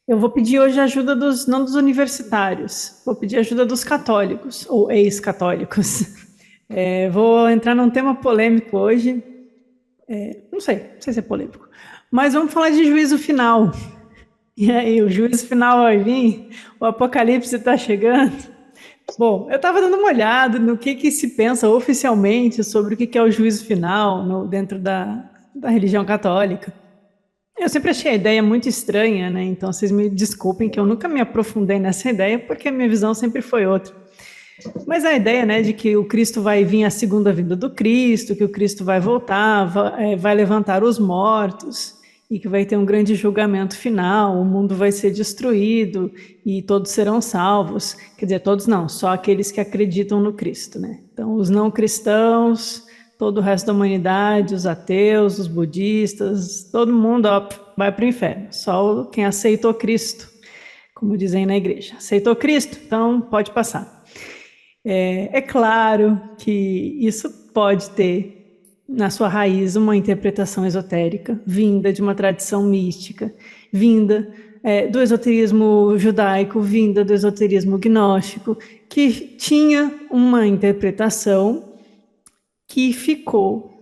Eu vou pedir hoje a ajuda não dos universitários, vou pedir ajuda dos católicos, ou ex-católicos. Vou entrar num tema polêmico hoje, não sei se é polêmico, mas vamos falar de juízo final. E aí, o juízo final vai vir? O apocalipse está chegando? Bom, eu estava dando uma olhada no que se pensa oficialmente sobre o que é o juízo final dentro da religião católica. Eu sempre achei a ideia muito estranha, né? Então vocês me desculpem que eu nunca me aprofundei nessa ideia, porque a minha visão sempre foi outra. Mas a ideia, né, de que o Cristo vai vir a segunda vinda do Cristo, que o Cristo vai voltar, vai levantar os mortos, e que vai ter um grande julgamento final, o mundo vai ser destruído e todos serão salvos. Quer dizer, todos não, só aqueles que acreditam no Cristo, né? Então, os não cristãos, todo o resto da humanidade, os ateus, os budistas, todo mundo ó, vai para o inferno. Só quem aceitou Cristo, como dizem na igreja. Aceitou Cristo? Então pode passar. É claro que isso pode ter na sua raiz uma interpretação esotérica, vinda de uma tradição mística, vinda do esoterismo judaico, vinda do esoterismo gnóstico, que tinha uma interpretação que ficou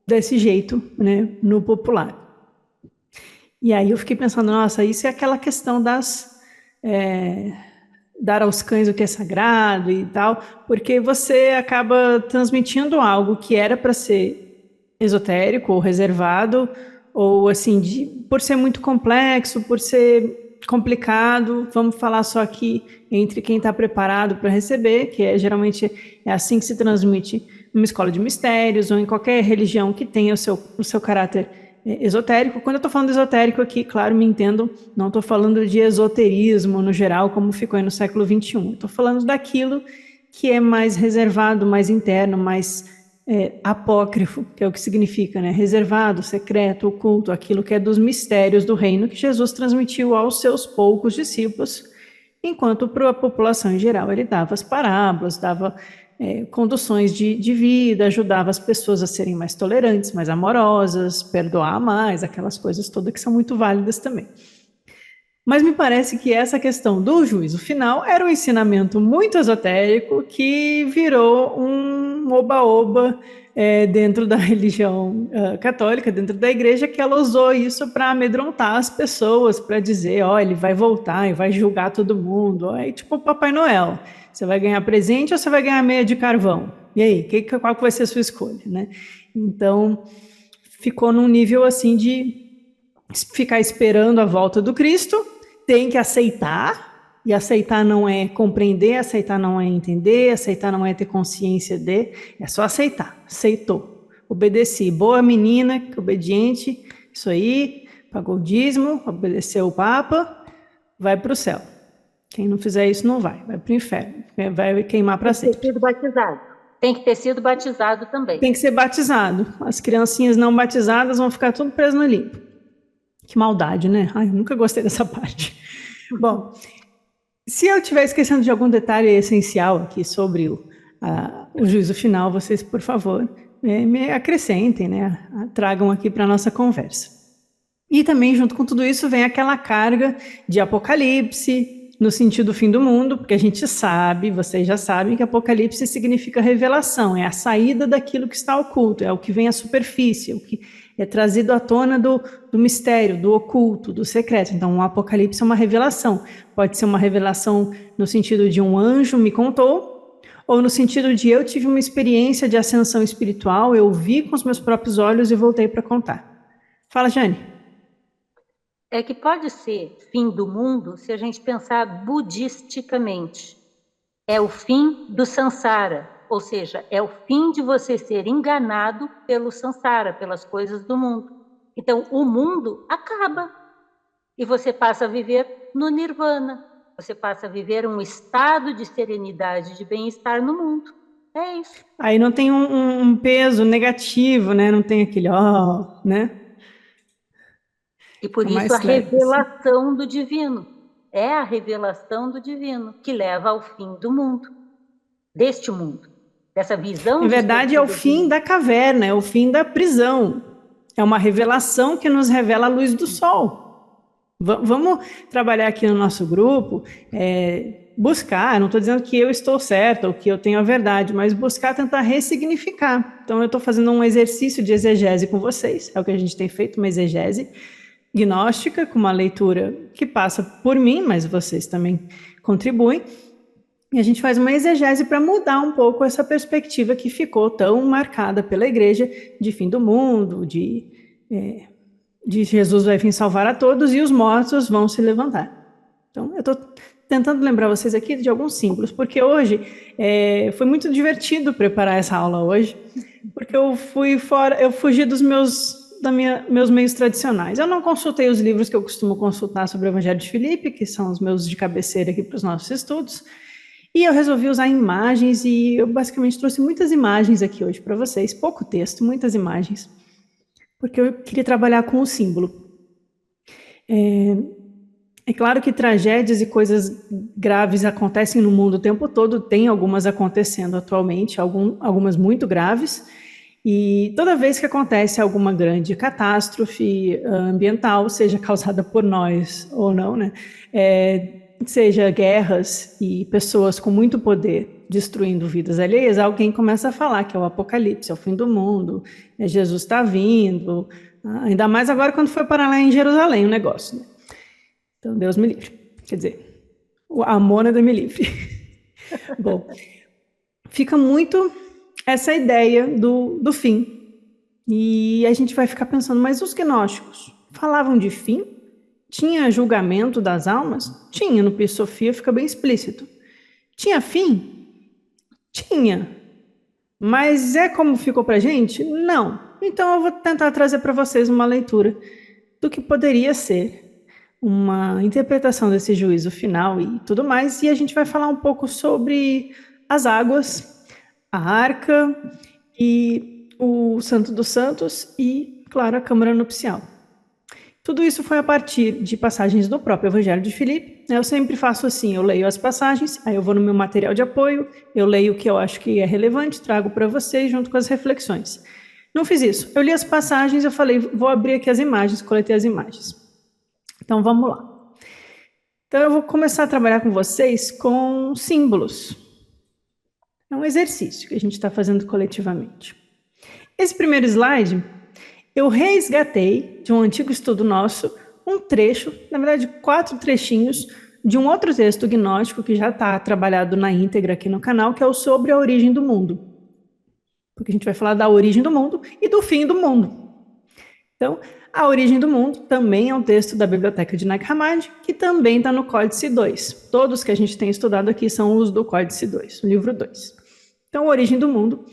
desse jeito, né, no popular. E aí eu fiquei pensando, nossa, isso é aquela questão dar aos cães o que é sagrado e tal, porque você acaba transmitindo algo que era para ser esotérico ou reservado, ou assim, por ser muito complexo, por ser complicado, vamos falar só aqui entre quem está preparado para receber, que geralmente é assim que se transmite numa escola de mistérios ou em qualquer religião que tenha o seu caráter esotérico. Quando eu estou falando de esotérico aqui, claro, me entendam, não estou falando de esoterismo no geral, como ficou aí no século XXI. Estou falando daquilo que é mais reservado, mais interno, mais apócrifo, que é o que significa, né? Reservado, secreto, oculto, aquilo que é dos mistérios do reino que Jesus transmitiu aos seus poucos discípulos, enquanto para a população em geral ele dava as parábolas, dava conduções de vida, ajudava as pessoas a serem mais tolerantes, mais amorosas, perdoar mais, aquelas coisas todas que são muito válidas também. Mas me parece que essa questão do juízo final era um ensinamento muito esotérico que virou um oba-oba dentro da religião católica, dentro da igreja, que ela usou isso para amedrontar as pessoas, para dizer, ó, ele vai voltar e vai julgar todo mundo. Aí, tipo o Papai Noel, você vai ganhar presente ou você vai ganhar meia de carvão? E aí, qual que vai ser a sua escolha, né? Então, ficou num nível assim de ficar esperando a volta do Cristo, tem que aceitar, e aceitar não é compreender, aceitar não é entender, aceitar não é ter consciência de, é só aceitar. Aceitou, obedeci, boa menina, obediente, isso aí, pagou o dízimo, obedeceu o Papa, vai para o céu. Quem não fizer isso não vai para o inferno, vai queimar para sempre. Tem que ter sido batizado. Tem que ter sido batizado também. Tem que ser batizado. As criancinhas não batizadas vão ficar tudo preso no limpo. Que maldade, né? Ai, eu nunca gostei dessa parte. Bom, se eu estiver esquecendo de algum detalhe essencial aqui sobre o juízo final, vocês, por favor, me acrescentem, né? Tragam aqui para a nossa conversa. E também, junto com tudo isso, vem aquela carga de apocalipse, no sentido fim do mundo, porque a gente sabe, vocês já sabem, que apocalipse significa revelação, é a saída daquilo que está oculto, é o que vem à superfície, é o que é trazido à tona do mistério, do oculto, do secreto. Então, um apocalipse é uma revelação. Pode ser uma revelação no sentido de um anjo me contou, ou no sentido de eu tive uma experiência de ascensão espiritual, eu vi com os meus próprios olhos e voltei para contar. Fala, Jane. É que pode ser fim do mundo se a gente pensar budisticamente. É o fim do samsara, ou seja, é o fim de você ser enganado pelo samsara, pelas coisas do mundo. Então, o mundo acaba e você passa a viver no nirvana. Você passa a viver um estado de serenidade, de bem-estar no mundo. É isso. Aí não tem um peso negativo, né? Não tem aquele, ó, né? E por É isso a mais leve, assim. revelação do divino. É a revelação do divino que leva ao fim do mundo, deste mundo, dessa visão Em verdade, é o distorcida de fim mundo. da caverna, é o fim da prisão. É uma revelação que nos revela a luz do sol. Vamos trabalhar aqui no nosso grupo, buscar, não estou dizendo que eu estou certa ou que eu tenho a verdade, mas buscar tentar ressignificar. Então, eu estou fazendo um exercício de exegese com vocês, é o que a gente tem feito, uma exegese gnóstica, com uma leitura que passa por mim, mas vocês também contribuem, e a gente faz uma exegese para mudar um pouco essa perspectiva que ficou tão marcada pela igreja de fim do mundo, de Jesus vai vir salvar a todos e os mortos vão se levantar. Então, eu estou tentando lembrar vocês aqui de alguns símbolos, porque hoje foi muito divertido preparar essa aula hoje, porque eu fugi dos meus meios tradicionais. Eu não consultei os livros que eu costumo consultar sobre o Evangelho de Filipe, que são os meus de cabeceira aqui para os nossos estudos, e eu resolvi usar imagens, e eu basicamente trouxe muitas imagens aqui hoje para vocês, pouco texto, muitas imagens, porque eu queria trabalhar com o símbolo. É claro que tragédias e coisas graves acontecem no mundo o tempo todo, tem algumas acontecendo atualmente, algumas muito graves, e toda vez que acontece alguma grande catástrofe ambiental, seja causada por nós ou não, né, seja guerras e pessoas com muito poder destruindo vidas alheias, alguém começa a falar que é o apocalipse, é o fim do mundo, Jesus está vindo, ainda mais agora quando foi parar lá em Jerusalém o negócio, né? Então, Deus me livre. Quer dizer, a Mônada me livre. Bom, fica muito essa ideia do fim. E a gente vai ficar pensando, mas os gnósticos falavam de fim? Tinha julgamento das almas? Tinha, no Pia Sofia fica bem explícito. Tinha fim? Tinha. Mas é como ficou pra gente? Não. Então eu vou tentar trazer para vocês uma leitura do que poderia ser uma interpretação desse juízo final e tudo mais, e a gente vai falar um pouco sobre as águas, a arca e o Santo dos Santos e, claro, a Câmara Nupcial. Tudo isso foi a partir de passagens do próprio Evangelho de Filipe. Eu sempre faço assim, eu leio as passagens, aí eu vou no meu material de apoio, eu leio o que eu acho que é relevante, trago para vocês junto com as reflexões. Não fiz isso. Eu li as passagens, eu falei, vou abrir aqui as imagens, coletei as imagens. Então, vamos lá. Então, eu vou começar a trabalhar com vocês com símbolos. É um exercício que a gente está fazendo coletivamente. Esse primeiro slide, eu resgatei de um antigo estudo nosso, um trecho, na verdade, 4 trechinhos, de um outro texto gnóstico que já está trabalhado na íntegra aqui no canal, que é o sobre a origem do mundo. Porque a gente vai falar da origem do mundo e do fim do mundo. Então, a origem do mundo também é um texto da Biblioteca de Nag Hammadi, que também está no Códice 2. Todos que a gente tem estudado aqui são os do Códice 2, o livro 2. Então, a origem do mundo,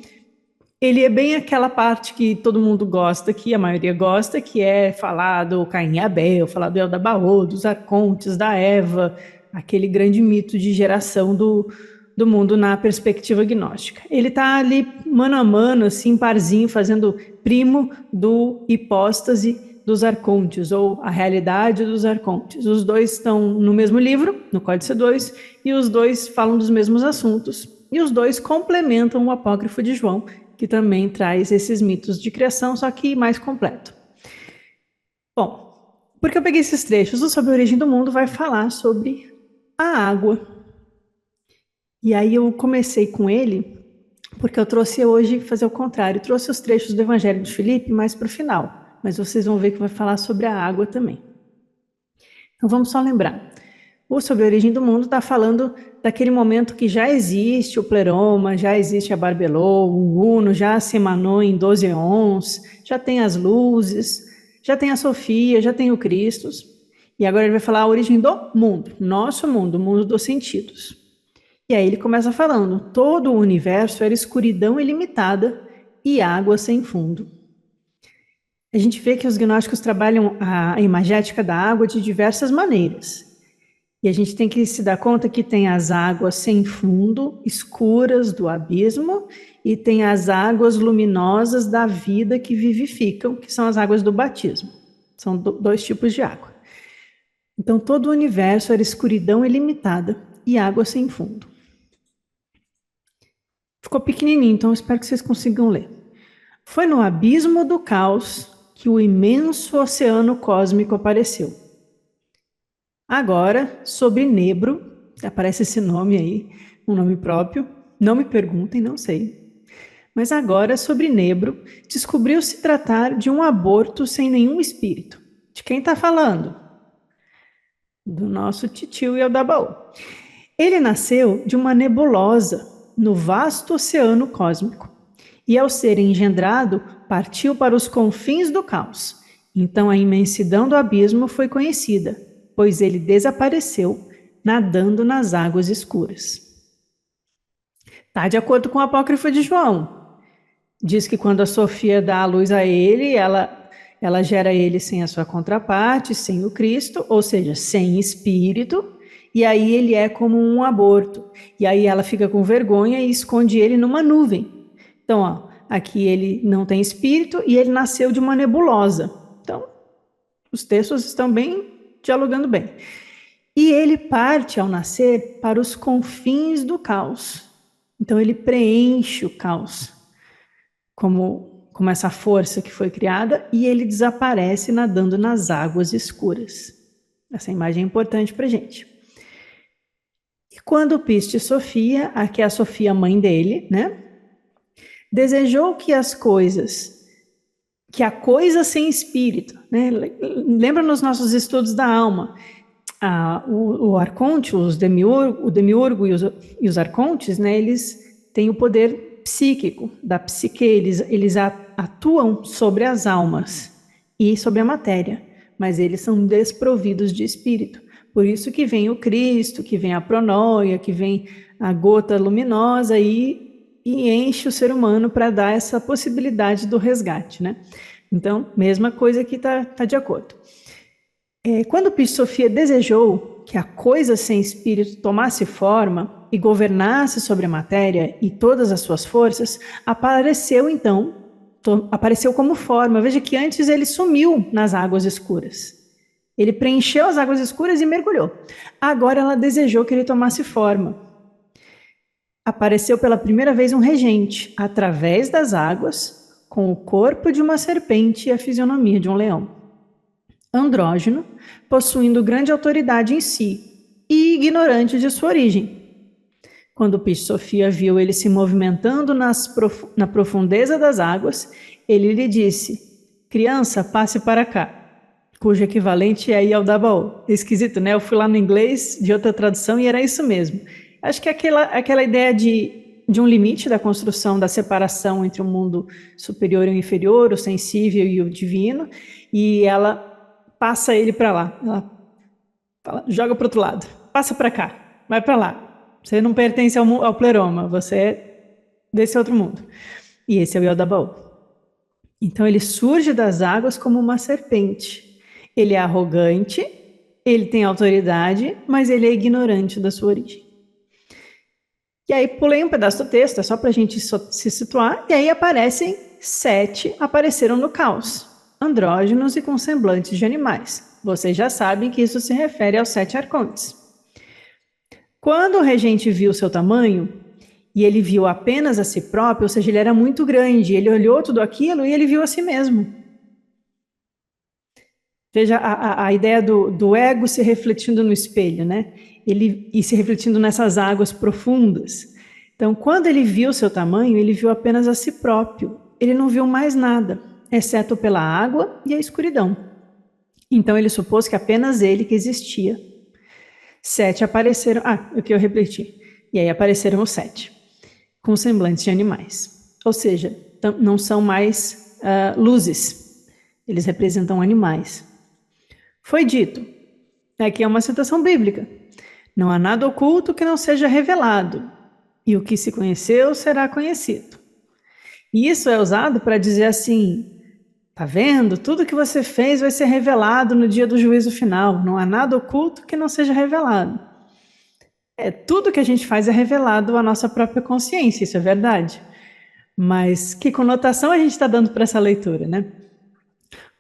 ele é bem aquela parte que todo mundo gosta, que a maioria gosta, que é falar do Caim e Abel, falar do Eldabaoth, dos arcontes, da Eva, aquele grande mito de geração do mundo na perspectiva gnóstica. Ele está ali mano a mano, assim, parzinho, fazendo primo do hipóstase dos arcontes, ou a realidade dos arcontes. Os dois estão no mesmo livro, no Códice 2, e os dois falam dos mesmos assuntos. E os dois complementam o apócrifo de João, que também traz esses mitos de criação, só que mais completo. Bom, porque eu peguei esses trechos, o Sobre a Origem do Mundo vai falar sobre a água. E aí eu comecei com ele, porque eu trouxe hoje, fazer o contrário, trouxe os trechos do Evangelho de Filipe mais para o final, mas vocês vão ver que vai falar sobre a água também. Então vamos só lembrar. O Sobre a Origem do Mundo está falando daquele momento que já existe o Pleroma, já existe a Barbelô, o Uno já se emanou em 12 éons, já tem as luzes, já tem a Sofia, já tem o Cristo. E agora ele vai falar a origem do mundo, nosso mundo, o mundo dos sentidos. E aí ele começa falando, todo o universo era escuridão ilimitada e água sem fundo. A gente vê que os gnósticos trabalham a imagética da água de diversas maneiras. E a gente tem que se dar conta que tem as águas sem fundo, escuras do abismo, e tem as águas luminosas da vida que vivificam, que são as águas do batismo. São 2 tipos de água. Então, todo o universo era escuridão ilimitada e água sem fundo. Ficou pequenininho, então eu espero que vocês consigam ler. Foi no abismo do caos que o imenso oceano cósmico apareceu. Agora, sobre Nebro, aparece esse nome aí, um nome próprio, não me perguntem, não sei. Mas agora, sobre Nebro, descobriu-se tratar de um aborto sem nenhum espírito. De quem está falando? Do nosso titio Yaldabaoth. Ele nasceu de uma nebulosa no vasto oceano cósmico e, ao ser engendrado, partiu para os confins do caos. Então a imensidão do abismo foi conhecida, pois ele desapareceu nadando nas águas escuras. Está de acordo com o apócrifo de João. Diz que quando a Sofia dá a luz a ele, ela gera ele sem a sua contraparte, sem o Cristo, ou seja, sem espírito, e aí ele é como um aborto. E aí ela fica com vergonha e esconde ele numa nuvem. Então, ó, aqui ele não tem espírito e ele nasceu de uma nebulosa. Então, os textos estão dialogando bem. E ele parte, ao nascer, para os confins do caos. Então, ele preenche o caos como essa força que foi criada, e ele desaparece nadando nas águas escuras. Essa imagem é importante para a gente. E quando Piste Sofia, aqui é a Sofia, mãe dele, né, desejou que a coisa sem espírito, né, lembra nos nossos estudos da alma, o arconte, o demiurgo e os arcontes, né, eles têm o poder psíquico, da psique, eles atuam sobre as almas e sobre a matéria, mas eles são desprovidos de espírito. Por isso que vem o Cristo, que vem a pronoia, que vem a gota luminosa e enche o ser humano para dar essa possibilidade do resgate, né? Então, mesma coisa que tá de acordo. Quando Piste Sofia desejou que a coisa sem espírito tomasse forma e governasse sobre a matéria e todas as suas forças, apareceu como forma. Veja que antes ele sumiu nas águas escuras. Ele preencheu as águas escuras e mergulhou. Agora ela desejou que ele tomasse forma. Apareceu pela primeira vez um regente, através das águas, com o corpo de uma serpente e a fisionomia de um leão. Andrógeno, possuindo grande autoridade em si e ignorante de sua origem. Quando Piste Sofia viu ele se movimentando na profundeza das águas, ele lhe disse: criança, passe para cá, cujo equivalente é Yaldabaoth. Esquisito, né? Eu fui lá no inglês de outra tradução e era isso mesmo. Acho que é aquela ideia de um limite da construção da separação entre o mundo superior e o inferior, o sensível e o divino, e ela passa ele para lá. Ela fala, joga para o outro lado, passa para cá, vai para lá. Você não pertence ao pleroma, você é desse outro mundo. E esse é o Yaldabaoth. Então ele surge das águas como uma serpente. Ele é arrogante, ele tem autoridade, mas ele é ignorante da sua origem. E aí pulei um pedaço do texto, é só para a gente se situar, e aí apareceram no caos, andrógenos e com semblantes de animais. Vocês já sabem que isso se refere aos 7 arcontes. Quando o regente viu seu tamanho, e ele viu apenas a si próprio, ou seja, ele era muito grande, ele olhou tudo aquilo e ele viu a si mesmo. Veja a ideia do ego se refletindo no espelho, né? E se refletindo nessas águas profundas. Então, quando ele viu seu tamanho, ele viu apenas a si próprio. Ele não viu mais nada, exceto pela água e a escuridão. Então, ele supôs que apenas ele que existia. 7 apareceram... o que eu repeti. E aí apareceram os 7, com semblantes de animais. Ou seja, não são mais luzes. Eles representam animais. Foi dito, aqui é uma citação bíblica, não há nada oculto que não seja revelado, e o que se conheceu será conhecido. E isso é usado para dizer assim, tá vendo? Tudo que você fez vai ser revelado no dia do juízo final, não há nada oculto que não seja revelado. Tudo que a gente faz é revelado à nossa própria consciência, isso é verdade. Mas que conotação a gente está dando para essa leitura, né?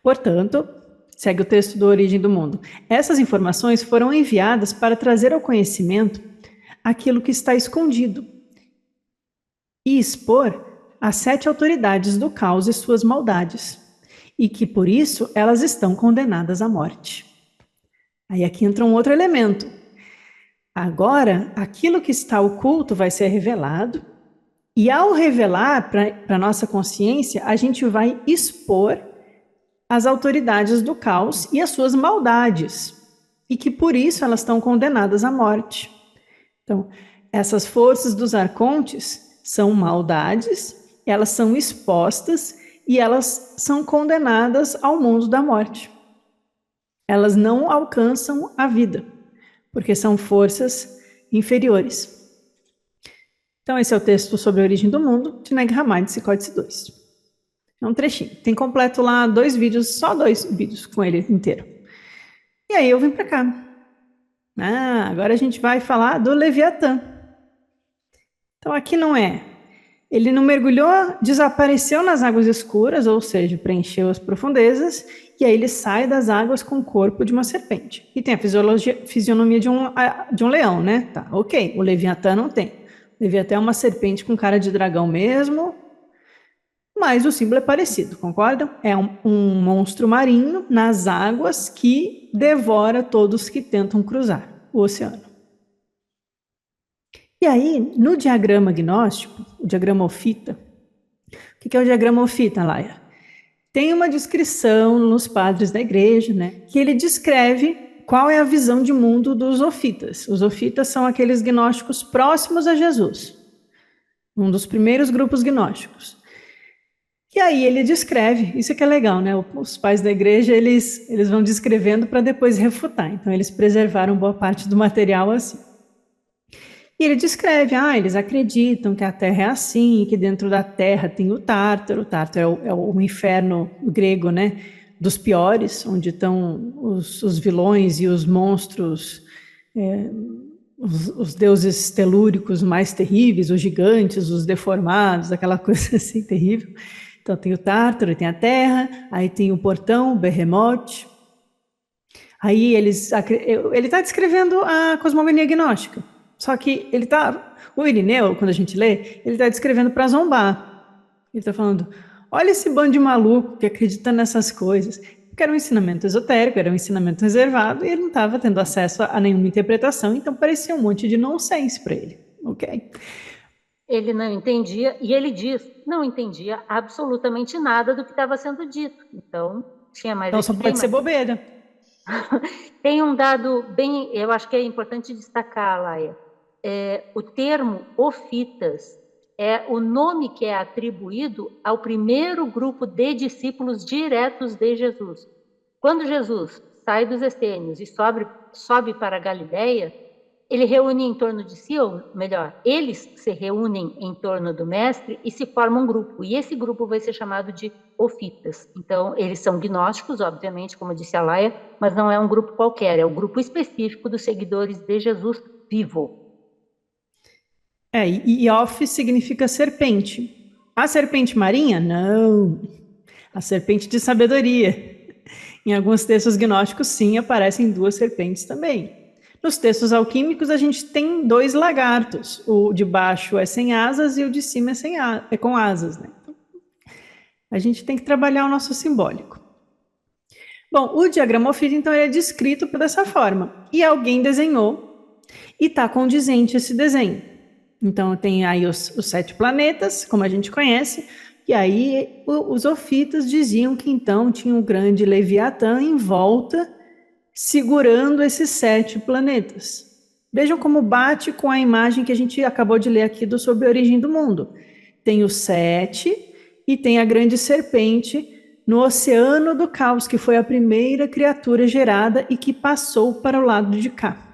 Portanto, segue o texto do Origem do Mundo. Essas informações foram enviadas para trazer ao conhecimento aquilo que está escondido e expor as 7 autoridades do caos e suas maldades, e que por isso elas estão condenadas à morte. Aí aqui entra um outro elemento. Agora, aquilo que está oculto vai ser revelado, e ao revelar para a nossa consciência, a gente vai expor as autoridades do caos e as suas maldades, e que por isso elas estão condenadas à morte. Então, essas forças dos arcontes são maldades, elas são expostas e elas são condenadas ao mundo da morte. Elas não alcançam a vida, porque são forças inferiores. Então, esse é o texto sobre a origem do mundo, de Nag Hammadi, Códice 2. É um trechinho. Tem completo lá 2 vídeos, só 2 vídeos com ele inteiro. E aí eu vim para cá. Agora a gente vai falar do Leviatã. Então aqui não é. Ele não mergulhou, desapareceu nas águas escuras, ou seja, preencheu as profundezas, e aí ele sai das águas com o corpo de uma serpente. E tem a fisionomia de um leão, né? Tá, ok. O Leviatã não tem. O Leviatã é uma serpente com cara de dragão mesmo, mas o símbolo é parecido, concordam? É um monstro marinho nas águas que devora todos que tentam cruzar o oceano. E aí, no diagrama gnóstico, o diagrama Ofita, o que é o diagrama Ofita, Laia? Tem uma descrição nos padres da igreja, né, que ele descreve qual é a visão de mundo dos ofitas. Os ofitas são aqueles gnósticos próximos a Jesus, um dos primeiros grupos gnósticos. E aí ele descreve, isso que é legal, né? Os pais da igreja, eles vão descrevendo para depois refutar. Então, eles preservaram boa parte do material assim. E ele descreve, eles acreditam que a Terra é assim, que dentro da Terra tem o Tártaro. O Tártaro é o inferno grego, né? Dos piores, onde estão os vilões e os monstros, os deuses telúricos mais terríveis, os gigantes, os deformados, aquela coisa assim terrível. Então tem o Tártaro, tem a Terra, aí tem o portão, o Behemoth. Aí ele está descrevendo a cosmogonia gnóstica. Só que o Irineu, quando a gente lê, ele está descrevendo para zombar. Ele está falando, olha esse bando de maluco que acredita nessas coisas. Porque era um ensinamento esotérico, era um ensinamento reservado, e ele não estava tendo acesso a nenhuma interpretação, então parecia um monte de nonsense para ele. Ok? Ele não entendia, e ele diz, não entendia absolutamente nada do que estava sendo dito. Então, tinha mais... Então só pode ser bobeira. Tem um dado bem, eu acho que é importante destacar, Laia. O termo ofitas é o nome que é atribuído ao primeiro grupo de discípulos diretos de Jesus. Quando Jesus sai dos essênios e sobe para a Galileia, ele reúne em torno de si, ou melhor, eles se reúnem em torno do mestre e se formam um grupo. E esse grupo vai ser chamado de ofitas. Então, eles são gnósticos, obviamente, como disse a Laia, mas não é um grupo qualquer, é o grupo específico dos seguidores de Jesus vivo. E Oph significa serpente. A serpente marinha? Não. A serpente de sabedoria. Em alguns textos gnósticos, sim, aparecem 2 serpentes também. Nos textos alquímicos, a gente tem 2 lagartos. O de baixo é sem asas e o de cima é com asas, né? A gente tem que trabalhar o nosso simbólico. Bom, o diagrama Ofita, então, ele é descrito dessa forma. E alguém desenhou e está condizente esse desenho. Então, tem aí os 7 planetas, como a gente conhece, e aí os ofitas diziam que, então, tinha um grande Leviatã em volta, segurando esses 7 planetas. Vejam como bate com a imagem que a gente acabou de ler aqui sobre a origem do mundo. Tem os 7 e tem a grande serpente no oceano do caos, que foi a primeira criatura gerada e que passou para o lado de cá.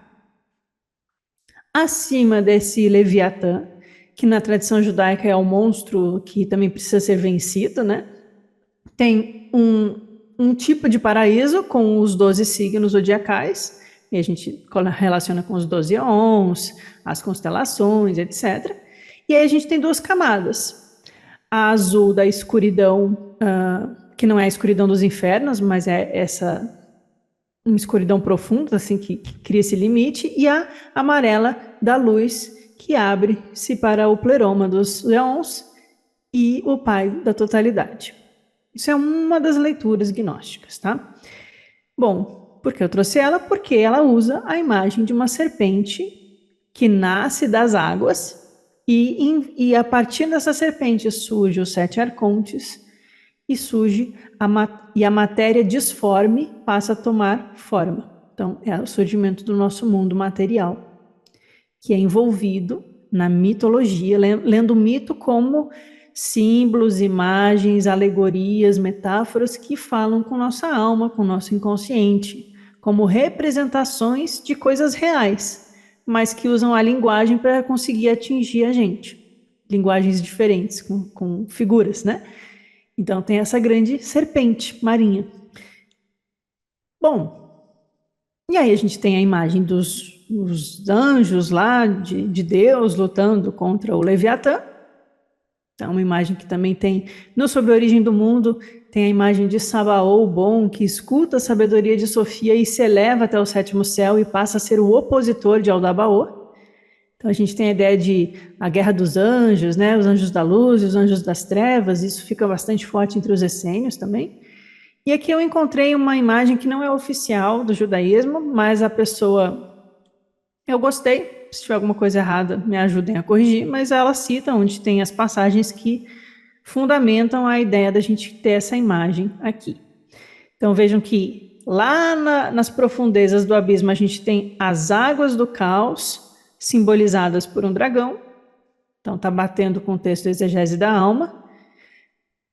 Acima desse Leviatã, que na tradição judaica é um monstro que também precisa ser vencido, né? Tem um tipo de paraíso com os 12 signos zodiacais, e a gente relaciona com os 12 ons, as constelações, etc. E aí a gente tem 2 camadas. A azul da escuridão, que não é a escuridão dos infernos, mas é uma escuridão profunda, assim, que cria esse limite, e a amarela da luz, que abre-se para o pleroma dos leões e o pai da totalidade. Isso é uma das leituras gnósticas, tá? Bom, Por que eu trouxe ela? Porque ela usa a imagem de uma serpente que nasce das águas e a partir dessa serpente surge os 7 arcontes e surge a matéria disforme passa a tomar forma. Então, é o surgimento do nosso mundo material, que é envolvido na mitologia, lendo o mito como símbolos, imagens, alegorias, metáforas que falam com nossa alma, com nosso inconsciente, como representações de coisas reais, mas que usam a linguagem para conseguir atingir a gente. Linguagens diferentes, com figuras, né? Então tem essa grande serpente marinha. Bom, e aí a gente tem a imagem dos anjos lá, de Deus, lutando contra o Leviatã. Então, uma imagem que também tem, no Sobre a Origem do Mundo, tem a imagem de Sabaô, o bom, que escuta a sabedoria de Sofia e se eleva até o 7º céu e passa a ser o opositor de Aldabaô. Então, a gente tem a ideia de a guerra dos anjos, né? Os anjos da luz e os anjos das trevas, isso fica bastante forte entre os essênios também. E aqui eu encontrei uma imagem que não é oficial do judaísmo, mas a pessoa... Eu gostei, se tiver alguma coisa errada, me ajudem a corrigir, mas ela cita onde tem as passagens que fundamentam a ideia da gente ter essa imagem aqui. Então vejam que lá nas profundezas do abismo a gente tem as águas do caos, simbolizadas por um dragão. Então está batendo com o texto da exegese da alma.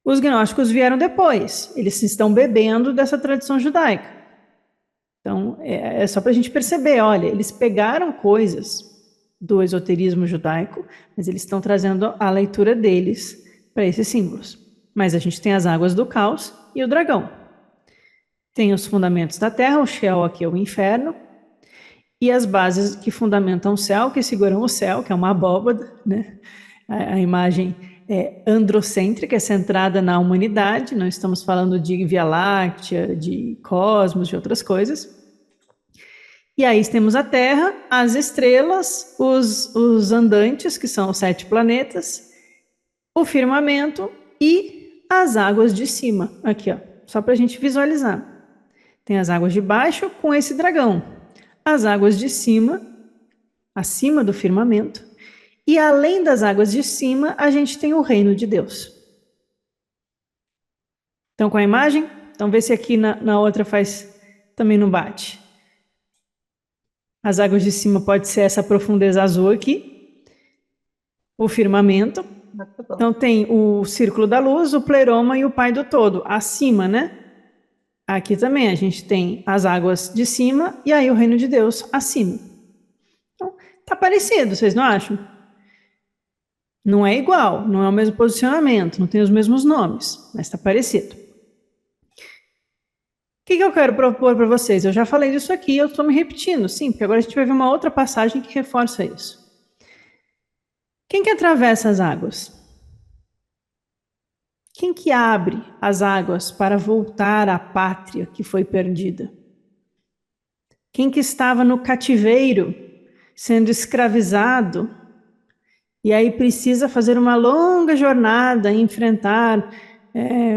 Os gnósticos vieram depois, eles estão bebendo dessa tradição judaica. Então, é só para a gente perceber, olha, eles pegaram coisas do esoterismo judaico, mas eles estão trazendo a leitura deles para esses símbolos. Mas a gente tem as águas do caos e o dragão. Tem os fundamentos da terra, o Sheol aqui é o inferno, e as bases que fundamentam o céu, que seguram o céu, que é uma abóbada, né? A imagem é androcêntrica, é centrada na humanidade, não estamos falando de Via Láctea, de cosmos, de outras coisas. E aí temos a Terra, as estrelas, os andantes, que são os 7 planetas, o firmamento e as águas de cima, aqui ó, só para a gente visualizar. Tem as águas de baixo com esse dragão, as águas de cima, acima do firmamento, e além das águas de cima, a gente tem o reino de Deus. Então, com a imagem? Então, vê se aqui na outra também não bate. As águas de cima pode ser essa profundeza azul aqui, o firmamento. Então, tem o círculo da luz, o pleroma e o pai do todo, acima, né? Aqui também a gente tem as águas de cima e aí o reino de Deus acima. Então, tá parecido, vocês não acham? Não é igual, não é o mesmo posicionamento, não tem os mesmos nomes, mas está parecido. O que eu quero propor para vocês? Eu já falei disso aqui, eu estou me repetindo, sim, porque agora a gente vai ver uma outra passagem que reforça isso. Quem que atravessa as águas? Quem que abre as águas para voltar à pátria que foi perdida? Quem que estava no cativeiro, sendo escravizado, e aí precisa fazer uma longa jornada, enfrentar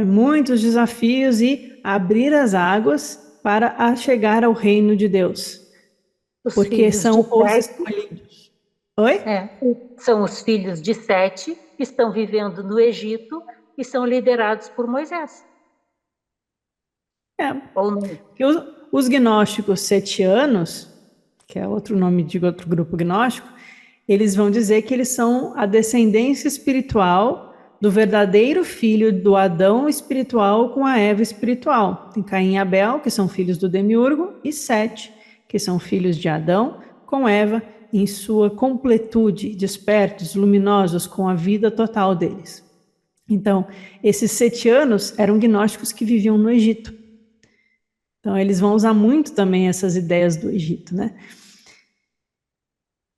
muitos desafios e abrir as águas para chegar ao reino de Deus. Porque são os escolhidos. Oi? São os filhos de Sete que estão vivendo no Egito e são liderados por Moisés. Ou não? Os gnósticos setianos, que é outro nome de outro grupo gnóstico, eles vão dizer que eles são a descendência espiritual do verdadeiro filho do Adão espiritual com a Eva espiritual. Tem Caim e Abel, que são filhos do Demiurgo, e Sete, que são filhos de Adão com Eva em sua completude, despertos, luminosos, com a vida total deles. Então, esses setianos eram gnósticos que viviam no Egito. Então, eles vão usar muito também essas ideias do Egito, né?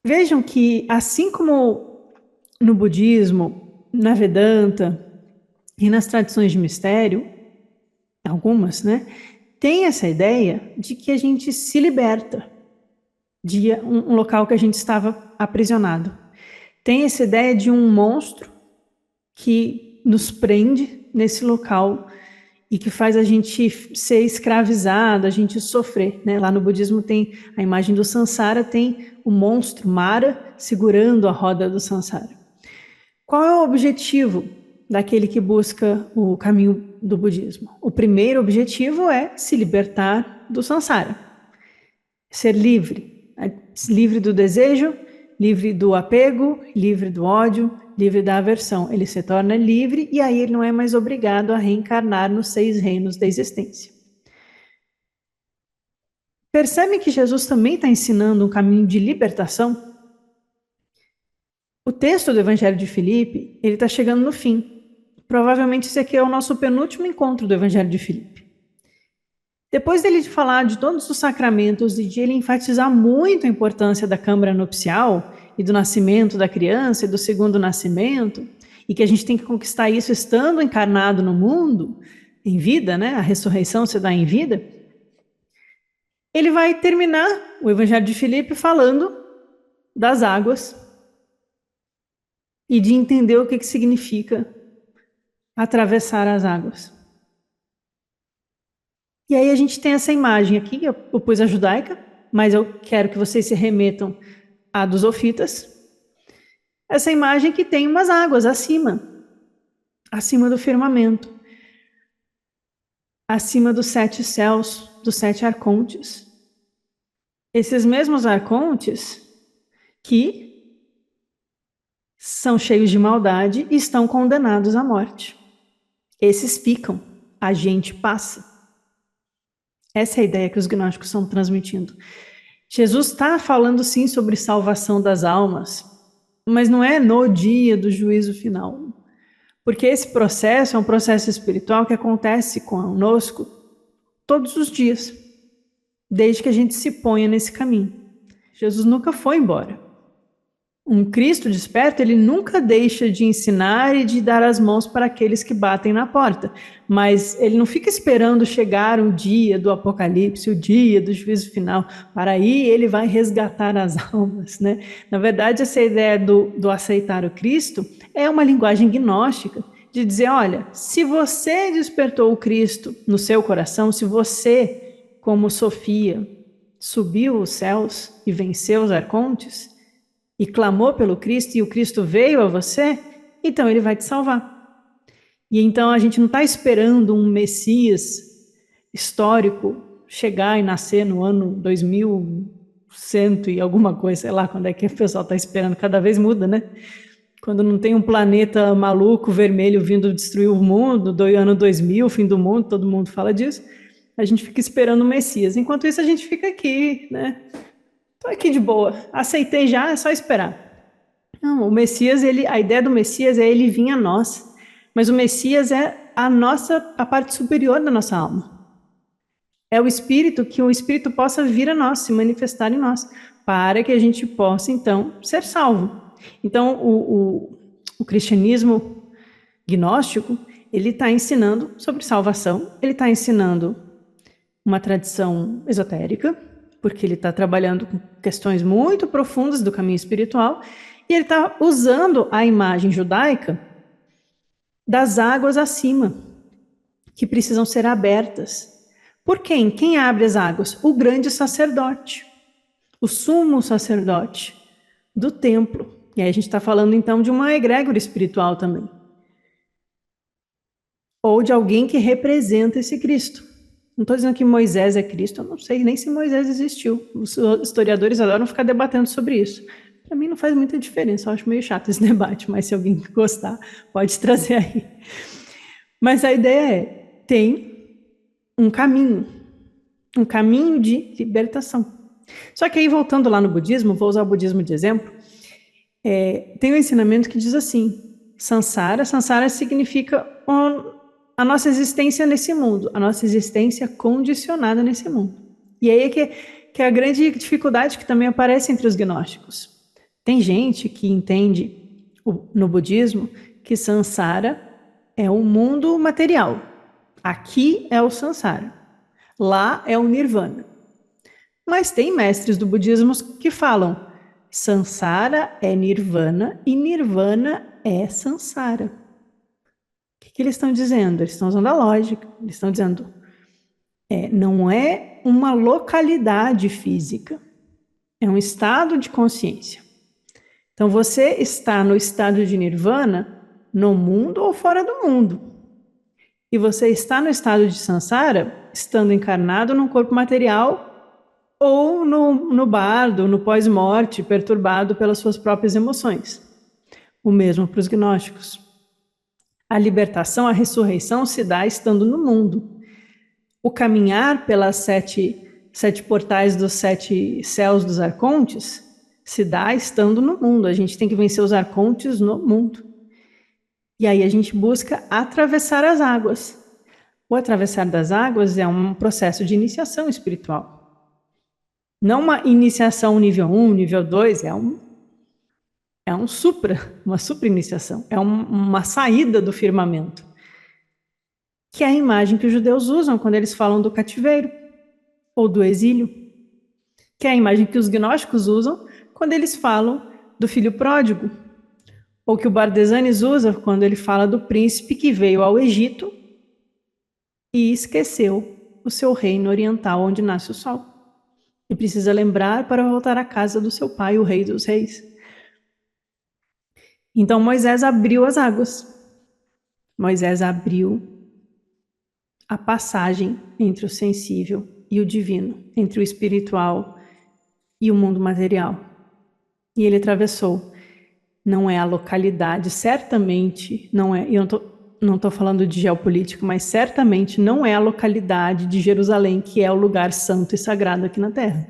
Vejam que, assim como no budismo, na Vedanta e nas tradições de mistério, algumas, né, tem essa ideia de que a gente se liberta de um local que a gente estava aprisionado. Tem essa ideia de um monstro que nos prende nesse local e que faz a gente ser escravizado, a gente sofrer, né? Lá no budismo tem a imagem do Sansara, tem o monstro Mara segurando a roda do Sansara. Qual é o objetivo daquele que busca o caminho do budismo? O primeiro objetivo é se libertar do Sansara, ser livre, livre do desejo, livre do apego, livre do ódio, livre da aversão. Ele se torna livre e aí ele não é mais obrigado a reencarnar nos 6 reinos da existência. Percebe que Jesus também está ensinando um caminho de libertação? O texto do Evangelho de Filipe, ele está chegando no fim. Provavelmente esse aqui é o nosso penúltimo encontro do Evangelho de Filipe. Depois dele falar de todos os sacramentos e de ele enfatizar muito a importância da câmara nupcial e do nascimento da criança e do segundo nascimento, e que a gente tem que conquistar isso estando encarnado no mundo, em vida, né? A ressurreição se dá em vida. Ele vai terminar o Evangelho de Filipe falando das águas e de entender o que significa atravessar as águas. E aí a gente tem essa imagem aqui, eu pus a judaica, mas eu quero que vocês se remetam à dos ofitas. Essa imagem que tem umas águas acima do firmamento, acima dos 7 céus, dos 7 arcontes. Esses mesmos arcontes que são cheios de maldade e estão condenados à morte. Esses ficam, a gente passa. Essa é a ideia que os gnósticos estão transmitindo. Jesus está falando sim sobre salvação das almas, mas não é no dia do juízo final. Porque esse processo é um processo espiritual que acontece conosco todos os dias, desde que a gente se ponha nesse caminho. Jesus nunca foi embora. Um Cristo desperto, ele nunca deixa de ensinar e de dar as mãos para aqueles que batem na porta. Mas ele não fica esperando chegar o dia do apocalipse, o dia do juízo final, para aí ele vai resgatar as almas, né? Na verdade, essa ideia do aceitar o Cristo é uma linguagem gnóstica, de dizer, olha, se você despertou o Cristo no seu coração, se você, como Sofia, subiu os céus e venceu os arcontes, e clamou pelo Cristo, e o Cristo veio a você, então ele vai te salvar. E então a gente não está esperando um Messias histórico chegar e nascer no ano 2100 e alguma coisa, sei lá quando é que o pessoal está esperando, cada vez muda, né? Quando não tem um planeta maluco, vermelho, vindo destruir o mundo, do ano 2000, fim do mundo, todo mundo fala disso, a gente fica esperando o Messias. Enquanto isso, a gente fica aqui, né? Estou aqui de boa, aceitei já, é só esperar. Não, o Messias, a ideia do Messias é ele vir a nós, mas o Messias é a parte superior da nossa alma. É o Espírito, que o Espírito possa vir a nós, se manifestar em nós, para que a gente possa, então, ser salvo. Então, o cristianismo gnóstico, ele está ensinando sobre salvação, ele está ensinando uma tradição esotérica, porque ele está trabalhando com questões muito profundas do caminho espiritual, e ele está usando a imagem judaica das águas acima, que precisam ser abertas. Por quem? Quem abre as águas? O grande sacerdote, o sumo sacerdote do templo. E aí a gente está falando então de uma egrégora espiritual também. Ou de alguém que representa esse Cristo. Não estou dizendo que Moisés é Cristo, eu não sei nem se Moisés existiu. Os historiadores adoram ficar debatendo sobre isso. Para mim não faz muita diferença, eu acho meio chato esse debate, mas se alguém gostar, pode trazer aí. Mas a ideia é, tem um caminho de libertação. Só que aí, voltando lá no budismo, vou usar o budismo de exemplo, tem um ensinamento que diz assim, Sansara significa a nossa existência nesse mundo, a nossa existência condicionada nesse mundo. E aí é que é a grande dificuldade que também aparece entre os gnósticos. Tem gente que entende no budismo que Sansara é o mundo material. Aqui é o Sansara. Lá é o Nirvana. Mas tem mestres do budismo que falam Sansara é Nirvana e Nirvana é Sansara. O que eles estão dizendo? Eles estão usando a lógica, eles estão dizendo, não é uma localidade física, é um estado de consciência. Então, você está no estado de nirvana, no mundo ou fora do mundo. E você está no estado de samsara, estando encarnado num corpo material ou no bardo, no pós-morte, perturbado pelas suas próprias emoções. O mesmo para os gnósticos. A libertação, a ressurreição se dá estando no mundo. O caminhar pelas sete portais dos 7 céus dos arcontes se dá estando no mundo. A gente tem que vencer os arcontes no mundo. E aí a gente busca atravessar as águas. O atravessar das águas é um processo de iniciação espiritual. Não uma iniciação nível 1, nível 2, uma supra iniciação, uma saída do firmamento, que é a imagem que os judeus usam quando eles falam do cativeiro ou do exílio, que é a imagem que os gnósticos usam quando eles falam do filho pródigo, ou que o Bardesanes usa quando ele fala do príncipe que veio ao Egito e esqueceu o seu reino oriental onde nasce o sol. E precisa lembrar para voltar à casa do seu pai, o rei dos reis. Então Moisés abriu as águas. Moisés abriu a passagem entre o sensível e o divino, entre o espiritual e o mundo material. E ele atravessou. Não é a localidade, certamente não é. Eu não estou falando de geopolítica, mas certamente não é a localidade de Jerusalém, que é o lugar santo e sagrado aqui na Terra.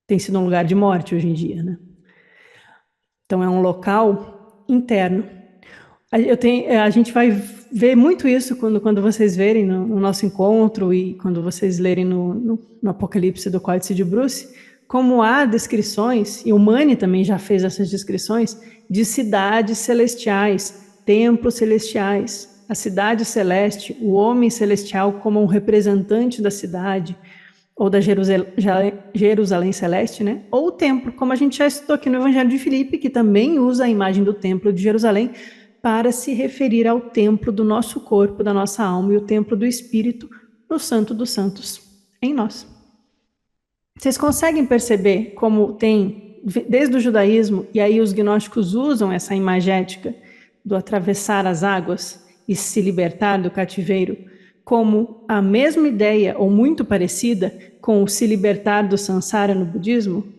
Tem sido um lugar de morte hoje em dia, né? Então é um local interno. A gente vai ver muito isso quando vocês verem no nosso encontro e quando vocês lerem no Apocalipse do Códice de Bruce, como há descrições, e o Mani também já fez essas descrições, de cidades celestiais, templos celestiais, a cidade celeste, o homem celestial como um representante da cidade, ou da Jerusalém celeste, né? Ou o templo, como a gente já estudou aqui no Evangelho de Filipe, que também usa a imagem do templo de Jerusalém para se referir ao templo do nosso corpo, da nossa alma, e o templo do Espírito, no Santo dos Santos, em nós. Vocês conseguem perceber como tem, desde o judaísmo, e aí os gnósticos usam essa imagética do atravessar as águas e se libertar do cativeiro, como a mesma ideia, ou muito parecida, com o se libertar do samsara no budismo?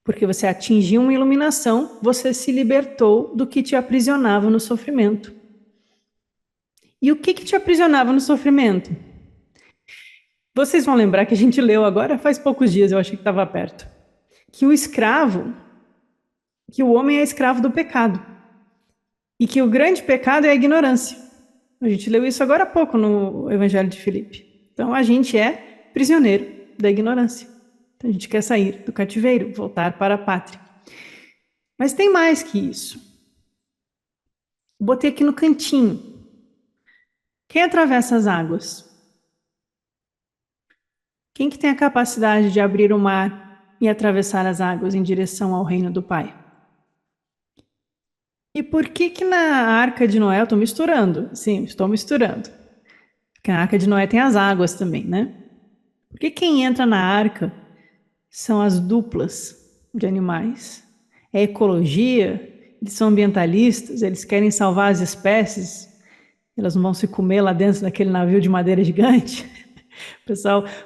Porque você atingiu uma iluminação, você se libertou do que te aprisionava no sofrimento. E o que te aprisionava no sofrimento? Vocês vão lembrar que a gente leu agora, faz poucos dias, eu achei que estava perto, que o homem é escravo do pecado. E que o grande pecado é a ignorância. A gente leu isso agora há pouco no Evangelho de Filipe. Então a gente é prisioneiro da ignorância. Então, a gente quer sair do cativeiro, voltar para a pátria. Mas tem mais que isso. Botei aqui no cantinho. Quem atravessa as águas? Quem que tem a capacidade de abrir o mar e atravessar as águas em direção ao reino do Pai? E por que na Arca de Noé, eu estou misturando? Sim, estou misturando. Porque na Arca de Noé tem as águas também, né? Porque quem entra na arca são as duplas de animais. É ecologia, eles são ambientalistas, eles querem salvar as espécies, elas não vão se comer lá dentro daquele navio de madeira gigante. O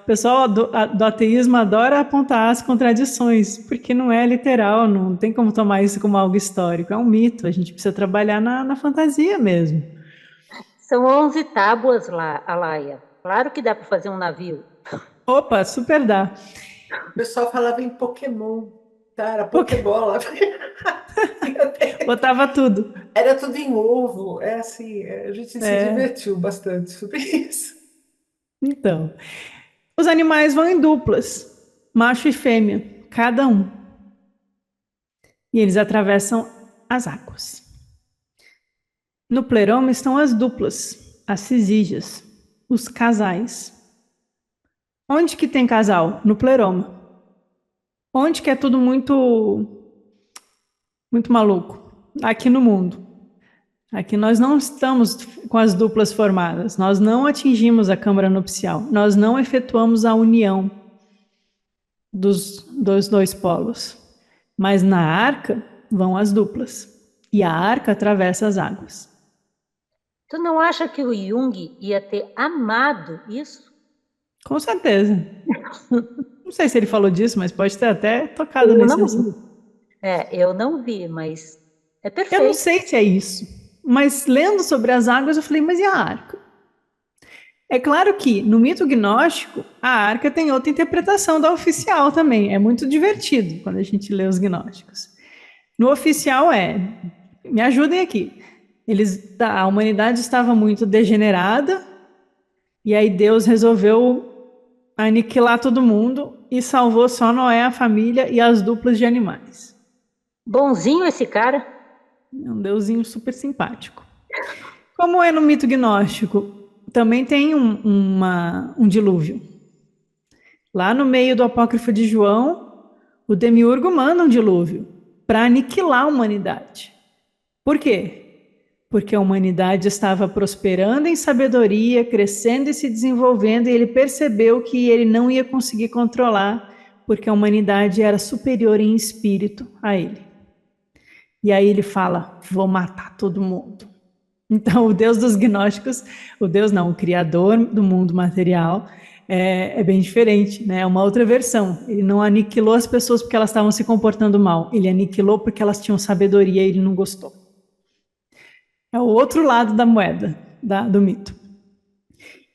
pessoal do ateísmo adora apontar as contradições, porque não é literal, não tem como tomar isso como algo histórico, é um mito, a gente precisa trabalhar na fantasia mesmo. São 11 tábuas lá, Alaia. Claro que dá para fazer um navio. Opa, super dá. O pessoal falava em Pokémon, tá? Era Pokébola. Botava tudo. Era tudo em ovo, assim, a gente se divertiu bastante sobre isso. Então, os animais vão em duplas, macho e fêmea, cada um. E eles atravessam as águas. No pleroma estão as duplas, as cisígias, os casais. Onde que tem casal? No pleroma. Onde que é tudo muito maluco? Aqui no mundo. Aqui nós não estamos com as duplas formadas, nós não atingimos a câmara nupcial, nós não efetuamos a união dos dois polos. Mas na arca vão as duplas, e a arca atravessa as águas. Tu não acha que o Jung ia ter amado isso? Com certeza. Não sei se ele falou disso, mas pode ter até tocado Eu nesse não assunto. vi. Eu não vi, mas é Eu não perfeito. sei se é isso, mas lendo sobre as águas eu falei, mas e a arca? É claro que no mito gnóstico, a arca tem outra interpretação da oficial também. É muito divertido quando a gente lê os gnósticos. No oficial me ajudem aqui. A humanidade estava muito degenerada e aí Deus resolveu aniquilar todo mundo e salvou só Noé, a família e as duplas de animais. Bonzinho esse cara. É um deusinho super simpático. Como é no mito gnóstico, também tem um dilúvio. Lá no meio do apócrifo de João, o demiurgo manda um dilúvio para aniquilar a humanidade. Por quê? Porque a humanidade estava prosperando em sabedoria, crescendo e se desenvolvendo, e ele percebeu que ele não ia conseguir controlar, porque a humanidade era superior em espírito a ele. E aí ele fala: vou matar todo mundo. Então, o Deus dos gnósticos, o Deus não, o criador do mundo material, é bem diferente, né? É uma outra versão. Ele não aniquilou as pessoas porque elas estavam se comportando mal, ele aniquilou porque elas tinham sabedoria e ele não gostou. É o outro lado da moeda, do mito.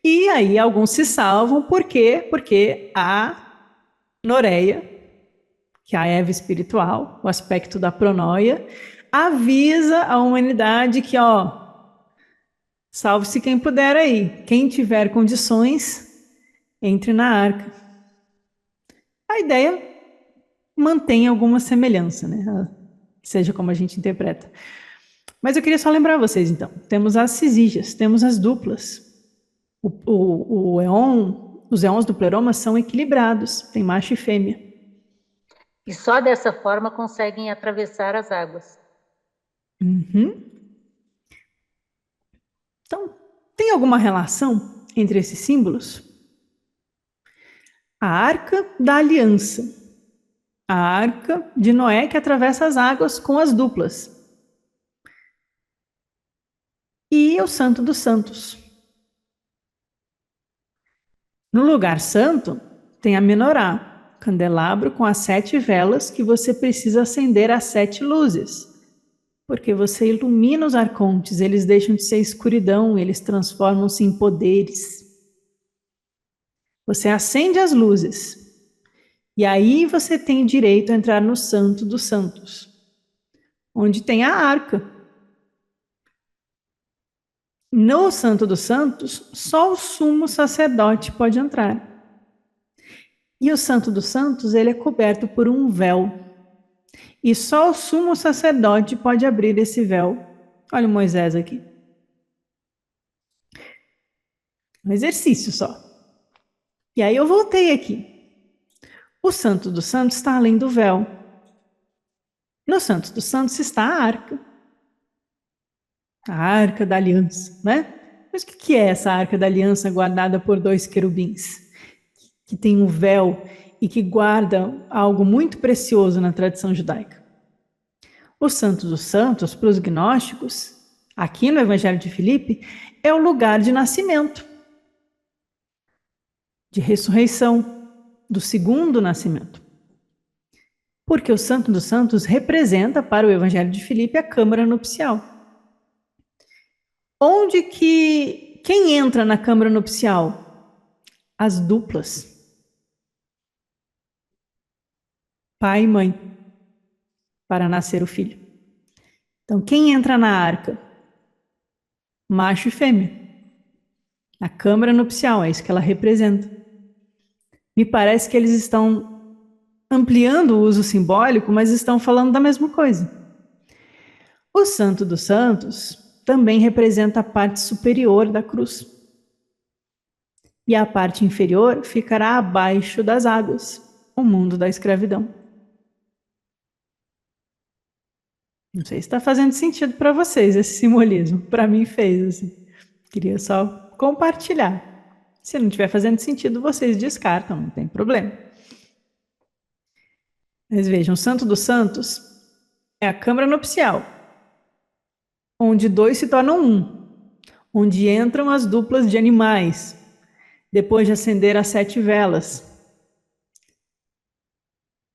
E aí alguns se salvam, por quê? Porque a Noreia, que é a Eva espiritual, o aspecto da pronoia, avisa a humanidade que, salve-se quem puder aí, quem tiver condições, entre na arca. A ideia mantém alguma semelhança, né? Seja como a gente interpreta. Mas eu queria só lembrar vocês, então. Temos as cisígias, temos as duplas. O éon, os éons do pleroma são equilibrados, tem macho e fêmea. E só dessa forma conseguem atravessar as águas. Uhum. Então, tem alguma relação entre esses símbolos? A arca da aliança, a arca de Noé que atravessa as águas com as duplas, e o Santo dos Santos. No lugar santo, tem a menorá, candelabro com as 7 velas que você precisa acender as 7 luzes, porque você ilumina os arcontes, eles deixam de ser escuridão, eles transformam-se em poderes. Você acende as luzes, e aí você tem direito a entrar no Santo dos Santos, onde tem a arca. No Santo dos Santos, só o sumo sacerdote pode entrar. E o Santo dos Santos, ele é coberto por um véu. E só o sumo sacerdote pode abrir esse véu. Olha o Moisés aqui. Um exercício só. E aí eu voltei aqui. O Santo dos Santos está além do véu. No Santo dos Santos está a arca da aliança, né? Mas o que é essa arca da aliança guardada por 2 querubins? Que tem um véu e que guarda algo muito precioso na tradição judaica. O Santo dos Santos, para os gnósticos, aqui no Evangelho de Filipe, é o lugar de nascimento, de ressurreição, do segundo nascimento. Porque o Santo dos Santos representa para o Evangelho de Filipe a câmara nupcial. Onde que quem entra na câmara nupcial? As duplas. Pai e mãe, para nascer o filho. Então, quem entra na arca? Macho e fêmea. A câmara nupcial, é isso que ela representa. Me parece que eles estão ampliando o uso simbólico, mas estão falando da mesma coisa. O Santo dos Santos também representa a parte superior da cruz. E a parte inferior ficará abaixo das águas, o mundo da escravidão. Não sei se está fazendo sentido para vocês esse simbolismo. Para mim fez, assim. Queria só compartilhar. Se não estiver fazendo sentido, vocês descartam, não tem problema. Mas vejam, o Santo dos Santos é a câmara nupcial, onde dois se tornam um, onde entram as duplas de animais, depois de acender as 7 velas.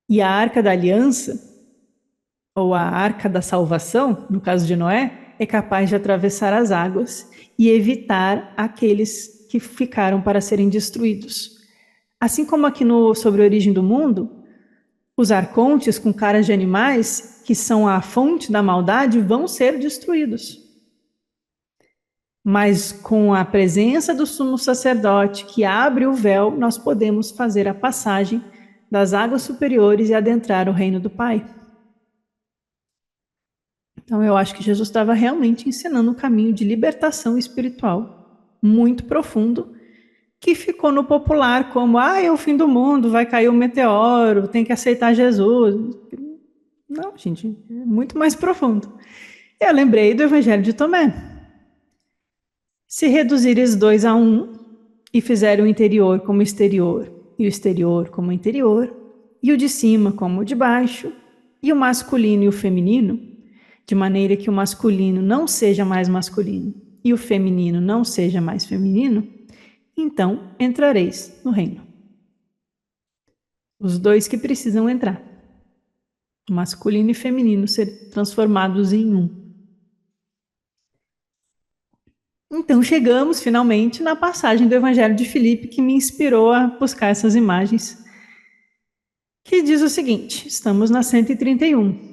E a Arca da Aliança, ou a Arca da Salvação, no caso de Noé, é capaz de atravessar as águas e evitar aqueles que ficaram para serem destruídos. Assim como aqui no Sobre a Origem do Mundo, os arcontes com caras de animais, que são a fonte da maldade, vão ser destruídos. Mas com a presença do sumo sacerdote que abre o véu, nós podemos fazer a passagem das águas superiores e adentrar o reino do Pai. Então eu acho que Jesus estava realmente ensinando um caminho de libertação espiritual muito profundo, que ficou no popular como, é o fim do mundo, vai cair um meteoro, tem que aceitar Jesus. Não, gente, é muito mais profundo. Eu lembrei do Evangelho de Tomé. Se reduzires 2 a 1 e fizer o interior como exterior, e o exterior como interior, e o de cima como o de baixo, e o masculino e o feminino, de maneira que o masculino não seja mais masculino e o feminino não seja mais feminino, então entrareis no reino. Os dois que precisam entrar, masculino e feminino, ser transformados em um. Então chegamos finalmente na passagem do Evangelho de Filipe que me inspirou a buscar essas imagens, que diz o seguinte, estamos na 131.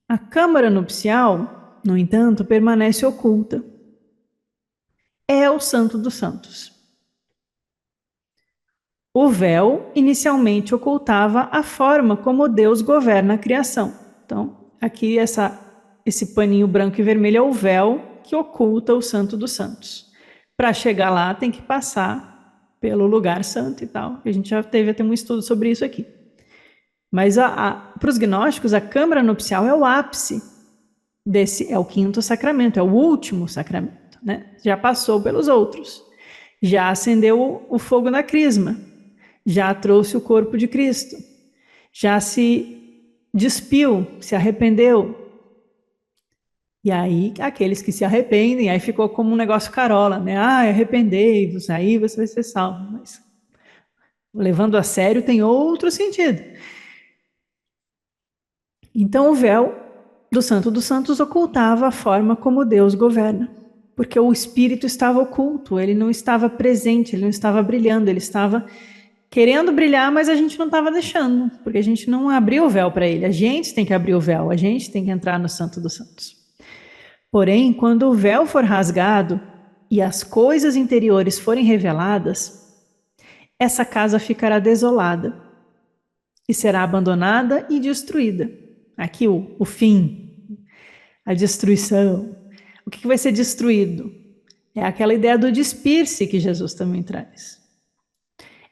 A câmara nupcial, no entanto, permanece oculta. É o Santo dos Santos. O véu inicialmente ocultava a forma como Deus governa a criação. Então, aqui esse paninho branco e vermelho é o véu que oculta o Santo dos Santos. Para chegar lá, tem que passar pelo lugar santo e tal. A gente já teve até um estudo sobre isso aqui. Mas para os gnósticos, a câmara nupcial é o ápice é o 5º sacramento, é o último sacramento, né? Já passou pelos outros. Já acendeu o fogo da crisma. Já trouxe o corpo de Cristo. Já se despiu, se arrependeu. E aí, aqueles que se arrependem, aí ficou como um negócio carola, né? Arrependei-vos, aí você vai ser salvo. Mas levando a sério tem outro sentido. Então o véu do Santo dos Santos ocultava a forma como Deus governa, porque o Espírito estava oculto, ele não estava presente, ele não estava brilhando, ele estava querendo brilhar, mas a gente não estava deixando, porque a gente não abriu o véu para ele, a gente tem que abrir o véu, a gente tem que entrar no Santo dos Santos. Porém, quando o véu for rasgado e as coisas interiores forem reveladas, essa casa ficará desolada e será abandonada e destruída. Aqui o fim, a destruição. O que vai ser destruído? É aquela ideia do despir-se que Jesus também traz.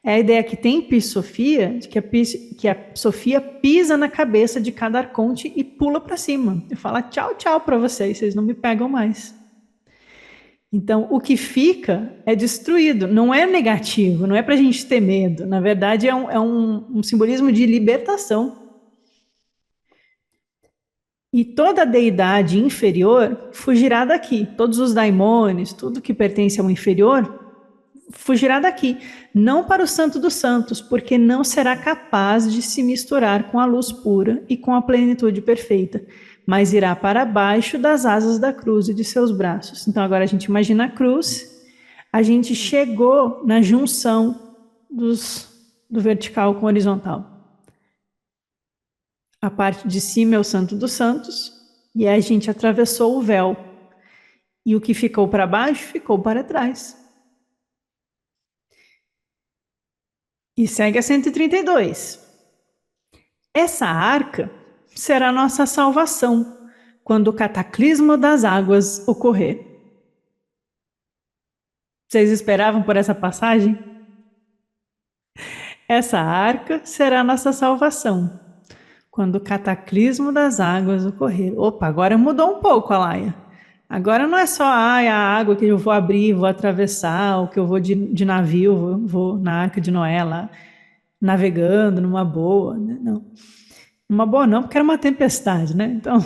É a ideia que tem Sofia, de que a Sofia pisa na cabeça de cada arconte e pula para cima. E fala tchau, tchau para vocês não me pegam mais. Então, o que fica é destruído, não é negativo, não é para a gente ter medo. Na verdade, é um simbolismo de libertação. E toda deidade inferior fugirá daqui. Todos os daimones, tudo que pertence ao inferior, fugirá daqui. Não para o Santo dos Santos, porque não será capaz de se misturar com a luz pura e com a plenitude perfeita, mas irá para baixo das asas da cruz e de seus braços. Então agora a gente imagina a cruz, a gente chegou na junção do vertical com o horizontal. A parte de cima é o Santo dos Santos, e aí a gente atravessou o véu. E o que ficou para baixo, ficou para trás. E segue a 132. Essa arca será nossa salvação, quando o cataclismo das águas ocorrer. Vocês esperavam por essa passagem? Essa arca será nossa salvação, quando o cataclismo das águas ocorrer. Opa, agora mudou um pouco a laia. Agora não é só a água que eu vou abrir, vou atravessar, ou que eu vou de navio, vou na Arca de Noé lá, navegando numa boa, né? Não. Uma boa não, porque era uma tempestade, né? Então,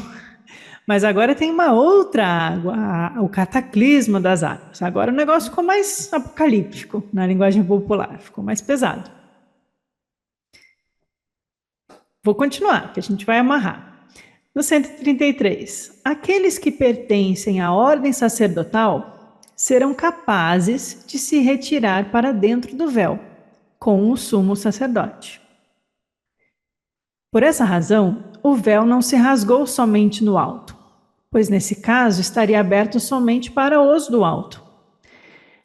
mas agora tem uma outra água, o cataclisma das águas. Agora o negócio ficou mais apocalíptico, na linguagem popular, ficou mais pesado. Vou continuar, que a gente vai amarrar. No 133, aqueles que pertencem à ordem sacerdotal serão capazes de se retirar para dentro do véu, com o sumo sacerdote. Por essa razão, o véu não se rasgou somente no alto, pois nesse caso estaria aberto somente para os do alto.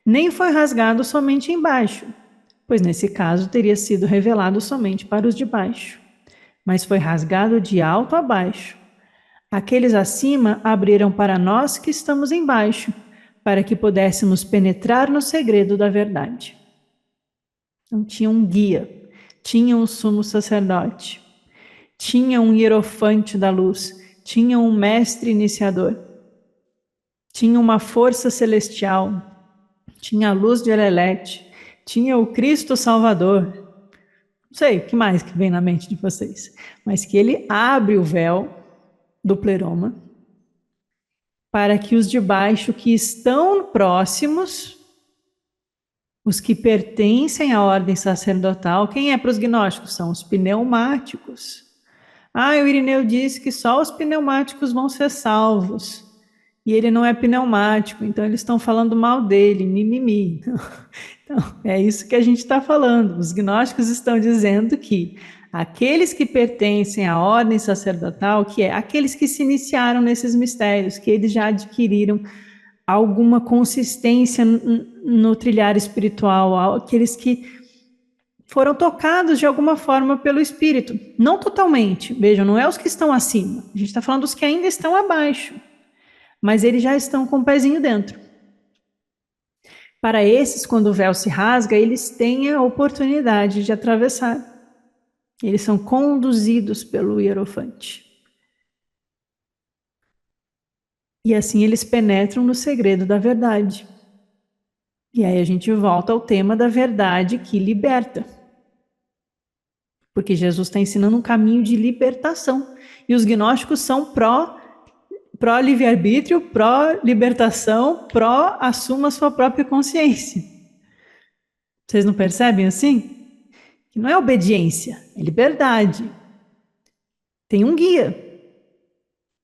Nem foi rasgado somente embaixo, pois nesse caso teria sido revelado somente para os de baixo. Mas foi rasgado de alto a baixo. Aqueles acima abriram para nós que estamos embaixo, para que pudéssemos penetrar no segredo da verdade. Então tinha um guia, tinha um sumo sacerdote, tinha um hierofante da luz, tinha um mestre iniciador, tinha uma força celestial, tinha a luz de Elelete, tinha o Cristo Salvador. Não sei o que mais que vem na mente de vocês, mas que ele abre o véu do pleroma para que os de baixo que estão próximos, os que pertencem à ordem sacerdotal, quem é para os gnósticos? São os pneumáticos. O Irineu disse que só os pneumáticos vão ser salvos. E ele não é pneumático, então eles estão falando mal dele, mimimi. Então, é isso que a gente está falando. Os gnósticos estão dizendo que aqueles que pertencem à ordem sacerdotal, que é aqueles que se iniciaram nesses mistérios, que eles já adquiriram alguma consistência no trilhar espiritual, aqueles que foram tocados de alguma forma pelo Espírito. Não totalmente, vejam, não é os que estão acima. A gente está falando dos que ainda estão abaixo, mas eles já estão com o pezinho dentro. Para esses, quando o véu se rasga, eles têm a oportunidade de atravessar. Eles são conduzidos pelo hierofante. E assim eles penetram no segredo da verdade. E aí a gente volta ao tema da verdade que liberta. Porque Jesus está ensinando um caminho de libertação. E os gnósticos são pró-livre-arbítrio, pró-libertação, pró-assuma sua própria consciência. Vocês não percebem assim? Que não é obediência, é liberdade. Tem um guia.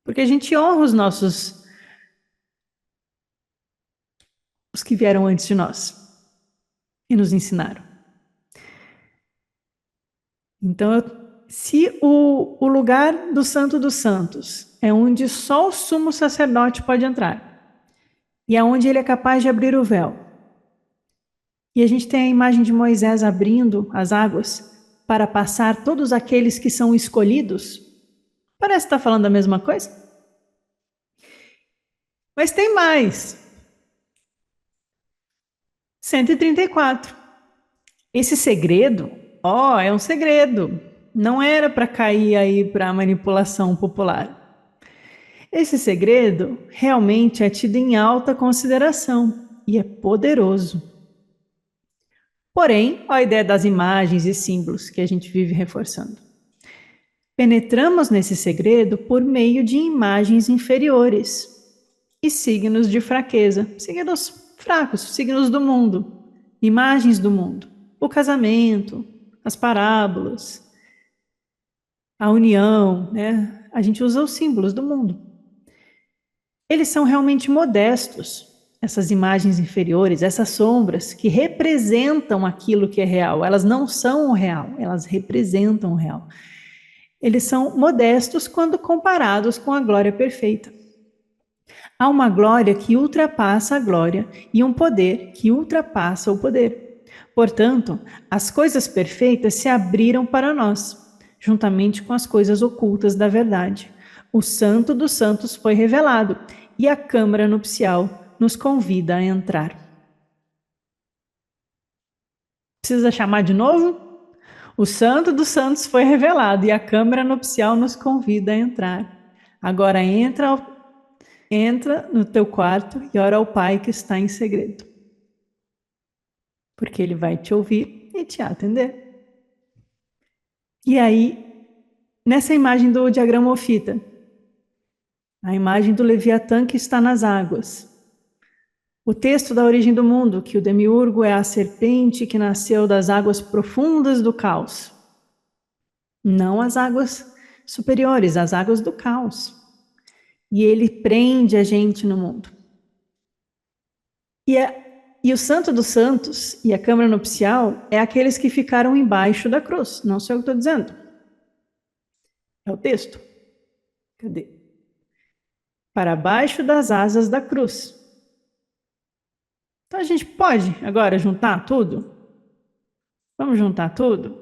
Porque a gente honra os que vieram antes de nós e nos ensinaram. Então, se o lugar do Santo dos Santos é onde só o sumo sacerdote pode entrar, e é onde ele é capaz de abrir o véu, e a gente tem a imagem de Moisés abrindo as águas para passar todos aqueles que são escolhidos, parece estar falando a mesma coisa? Mas tem mais. 134. Esse segredo, é um segredo. Não era para cair aí para a manipulação popular. Esse segredo realmente é tido em alta consideração e é poderoso. Porém, a ideia das imagens e símbolos que a gente vive reforçando. Penetramos nesse segredo por meio de imagens inferiores e signos de fraqueza, signos fracos, signos do mundo, imagens do mundo, o casamento, as parábolas, a união, né? A gente usa os símbolos do mundo. Eles são realmente modestos, essas imagens inferiores, essas sombras que representam aquilo que é real. Elas não são o real, elas representam o real. Eles são modestos quando comparados com a glória perfeita. Há uma glória que ultrapassa a glória e um poder que ultrapassa o poder. Portanto, as coisas perfeitas se abriram para nós, juntamente com as coisas ocultas da verdade. O Santo dos Santos foi revelado e a câmara nupcial nos convida a entrar. Precisa chamar de novo? O Santo dos Santos foi revelado e a câmara nupcial nos convida a entrar. Agora entra no teu quarto e ora ao Pai que está em segredo. Porque ele vai te ouvir e te atender. E aí, nessa imagem do diagrama Ofita, a imagem do Leviatã que está nas águas. O texto da origem do mundo, que o demiurgo é a serpente que nasceu das águas profundas do caos. Não as águas superiores, as águas do caos. E ele prende a gente no mundo. E o Santo dos Santos e a Câmara Nupcial é aqueles que ficaram embaixo da cruz. Não sei o que estou dizendo. É o texto. Cadê? Para baixo das asas da cruz. Então a gente pode agora juntar tudo? Vamos juntar tudo?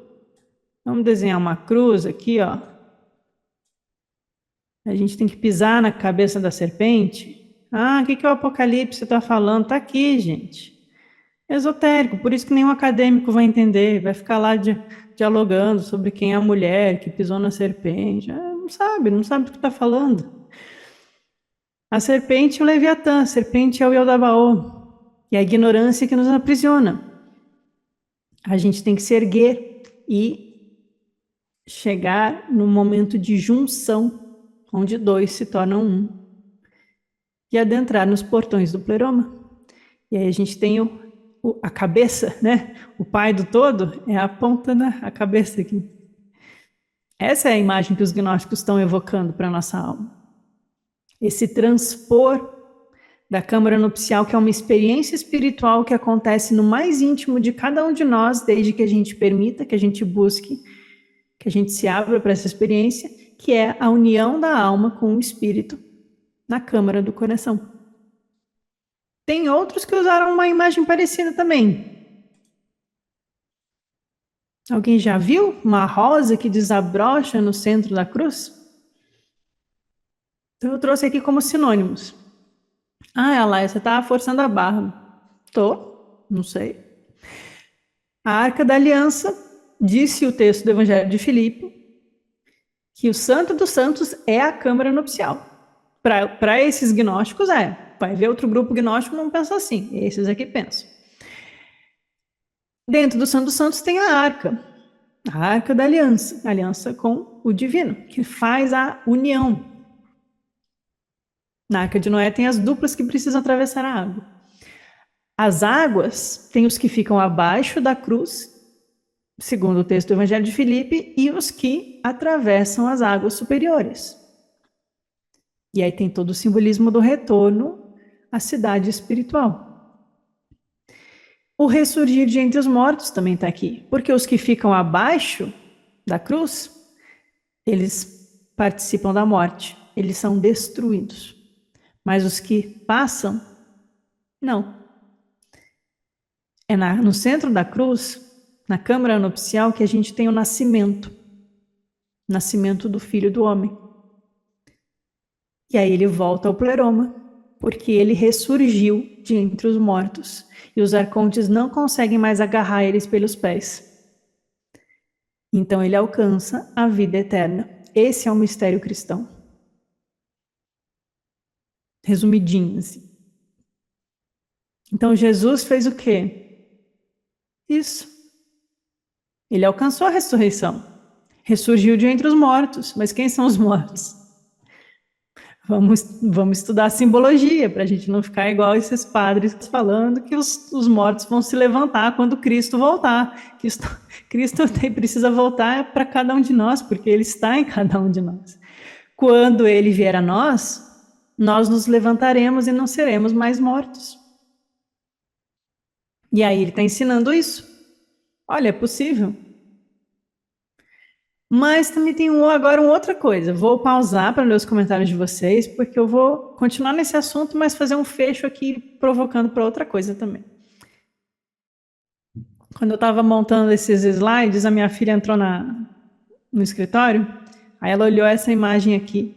Vamos desenhar uma cruz aqui, ó. A gente tem que pisar na cabeça da serpente. Ah, o que o Apocalipse está falando? Está aqui, gente. Esotérico, por isso que nenhum acadêmico vai entender, vai ficar lá dialogando sobre quem é a mulher que pisou na serpente. Não sabe do que está falando. A serpente é o Leviatã, a serpente é o Yaldabaoth. E a ignorância que nos aprisiona. A gente tem que se erguer e chegar no momento de junção, onde dois se tornam um. E adentrar nos portões do pleroma. E aí a gente tem a cabeça, né? O pai do todo é a ponta a cabeça aqui. Essa é a imagem que os gnósticos estão evocando para a nossa alma. Esse transpor da câmara nupcial, que é uma experiência espiritual que acontece no mais íntimo de cada um de nós, desde que a gente permita, que a gente busque, que a gente se abra para essa experiência, que é a união da alma com o espírito na câmara do coração. Tem outros que usaram uma imagem parecida também. Alguém já viu uma rosa que desabrocha no centro da cruz? Então eu trouxe aqui como sinônimos. Ah, Laia, você está forçando a barra. Não sei. A Arca da Aliança, disse o texto do Evangelho de Filipe, que o Santo dos Santos é a câmara nupcial. Para esses gnósticos é. Vai ver outro grupo gnóstico não pensa assim. Esses aqui pensam. Dentro do Santo dos Santos tem a Arca da Aliança, a aliança com o divino, que faz a união. Na Arca de Noé tem as duplas que precisam atravessar a água. As águas tem os que ficam abaixo da cruz, segundo o texto do Evangelho de Filipe, e os que atravessam as águas superiores. E aí tem todo o simbolismo do retorno à cidade espiritual. O ressurgir de entre os mortos também está aqui, porque os que ficam abaixo da cruz, eles participam da morte, eles são destruídos. Mas os que passam, não. É no centro da cruz, na câmara nupcial, que a gente tem o nascimento do Filho do Homem. E aí ele volta ao pleroma, porque ele ressurgiu de entre os mortos. E os arcontes não conseguem mais agarrar eles pelos pés. Então ele alcança a vida eterna. Esse é o mistério cristão. Resumidinho, assim. Então Jesus fez o quê? Isso. Ele alcançou a ressurreição. Ressurgiu de entre os mortos. Mas quem são os mortos? Vamos estudar a simbologia, para a gente não ficar igual esses padres falando que os mortos vão se levantar quando Cristo voltar. Cristo precisa voltar para cada um de nós, porque Ele está em cada um de nós. Quando Ele vier a nós nos levantaremos e não seremos mais mortos. E aí Ele está ensinando isso. Olha, é possível. Mas também tem agora uma outra coisa. Vou pausar para ler os comentários de vocês, porque eu vou continuar nesse assunto, mas fazer um fecho aqui, provocando para outra coisa também. Quando eu estava montando esses slides, a minha filha entrou no escritório, aí ela olhou essa imagem aqui.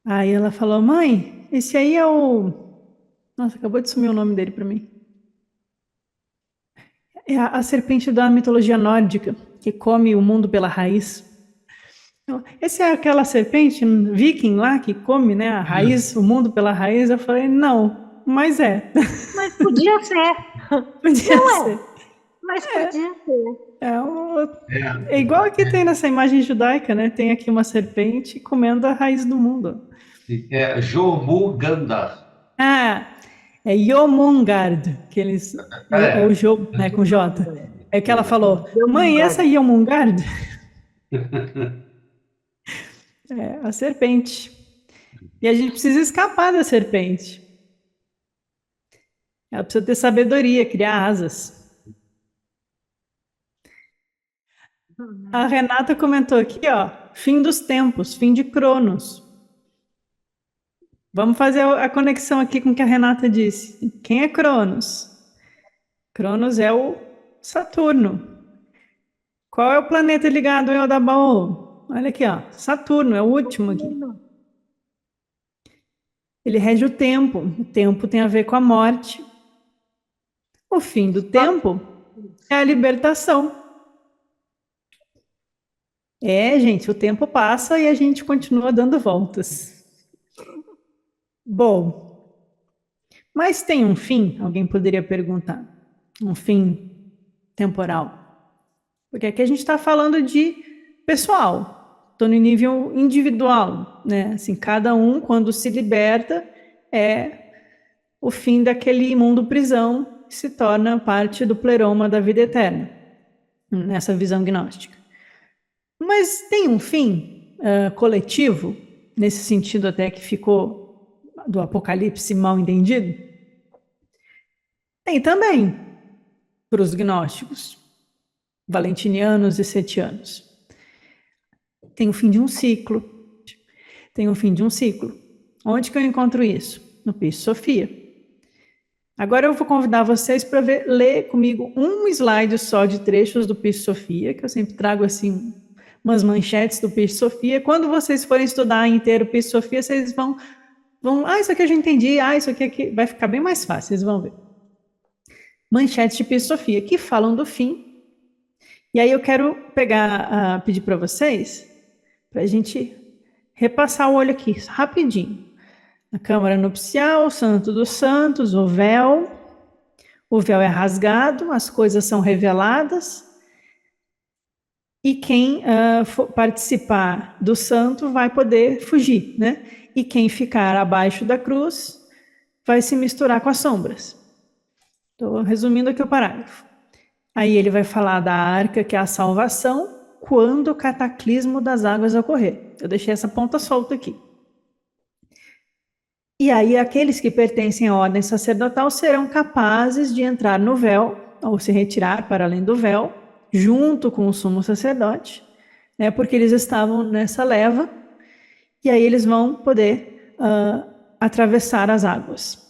Aí ela falou, mãe, esse aí é o... Nossa, acabou de sumir o nome dele para mim. É a serpente da mitologia nórdica. que come o mundo pela raiz. Essa é aquela serpente viking lá que come, né, a raiz, o mundo pela raiz. Eu falei, não, mas é. Mas podia ser. Podia Não ser. é, mas podia ser. É igual aqui tem nessa imagem judaica, né? Tem aqui uma serpente comendo a raiz do mundo. Jomuganda. Ah, é Jomungard, que eles, ou Jo, né, com J. É que ela falou, mãe, essa é Jomungard? É, a serpente. E a gente precisa escapar da serpente. Ela precisa ter sabedoria, criar asas. A Renata comentou aqui, ó, fim dos tempos, fim de Cronos. Vamos fazer a conexão aqui com o que a Renata disse. Quem é Cronos? Cronos é o Saturno. Qual é o planeta ligado ao Odabaô? Olha aqui, ó, Saturno, é o último aqui. Ele rege o tempo tem a ver com a morte. O fim do tempo é a libertação. Gente, o tempo passa e a gente continua dando voltas. Bom, mas tem um fim? Alguém poderia perguntar. Um fim temporal. Porque aqui a gente está falando de pessoal. Estou no nível individual, né? Assim, cada um, quando se liberta, é o fim daquele mundo prisão que se torna parte do pleroma da vida eterna, nessa visão gnóstica. Mas tem um fim coletivo, nesse sentido até que ficou do Apocalipse mal entendido? Tem também, para os gnósticos, valentinianos e setianos. Tem o fim de um ciclo. Tem o fim de um ciclo. Onde que eu encontro isso? No Pisto Sofia. Agora eu vou convidar vocês para ler comigo um slide só de trechos do Pisto Sofia, que eu sempre trago assim umas manchetes do Pisto Sofia. Quando vocês forem estudar inteiro o Pisto Sofia, vocês vão, isso aqui eu já entendi, isso aqui vai ficar bem mais fácil, vocês vão ver. Manchetes de Pisto Sofia, que falam do fim. E aí eu quero pedir para vocês, para a gente repassar o olho aqui, rapidinho. A Câmara Nupcial, o Santo dos Santos, o véu é rasgado, as coisas são reveladas, e quem participar do santo vai poder fugir, né? E quem ficar abaixo da cruz vai se misturar com as sombras. Estou resumindo aqui o parágrafo. Aí ele vai falar da arca, que é a salvação, quando o cataclismo das águas ocorrer. Eu deixei essa ponta solta aqui. E aí aqueles que pertencem à ordem sacerdotal serão capazes de entrar no véu, ou se retirar para além do véu, junto com o sumo sacerdote, né, porque eles estavam nessa leva, e aí eles vão poder atravessar as águas.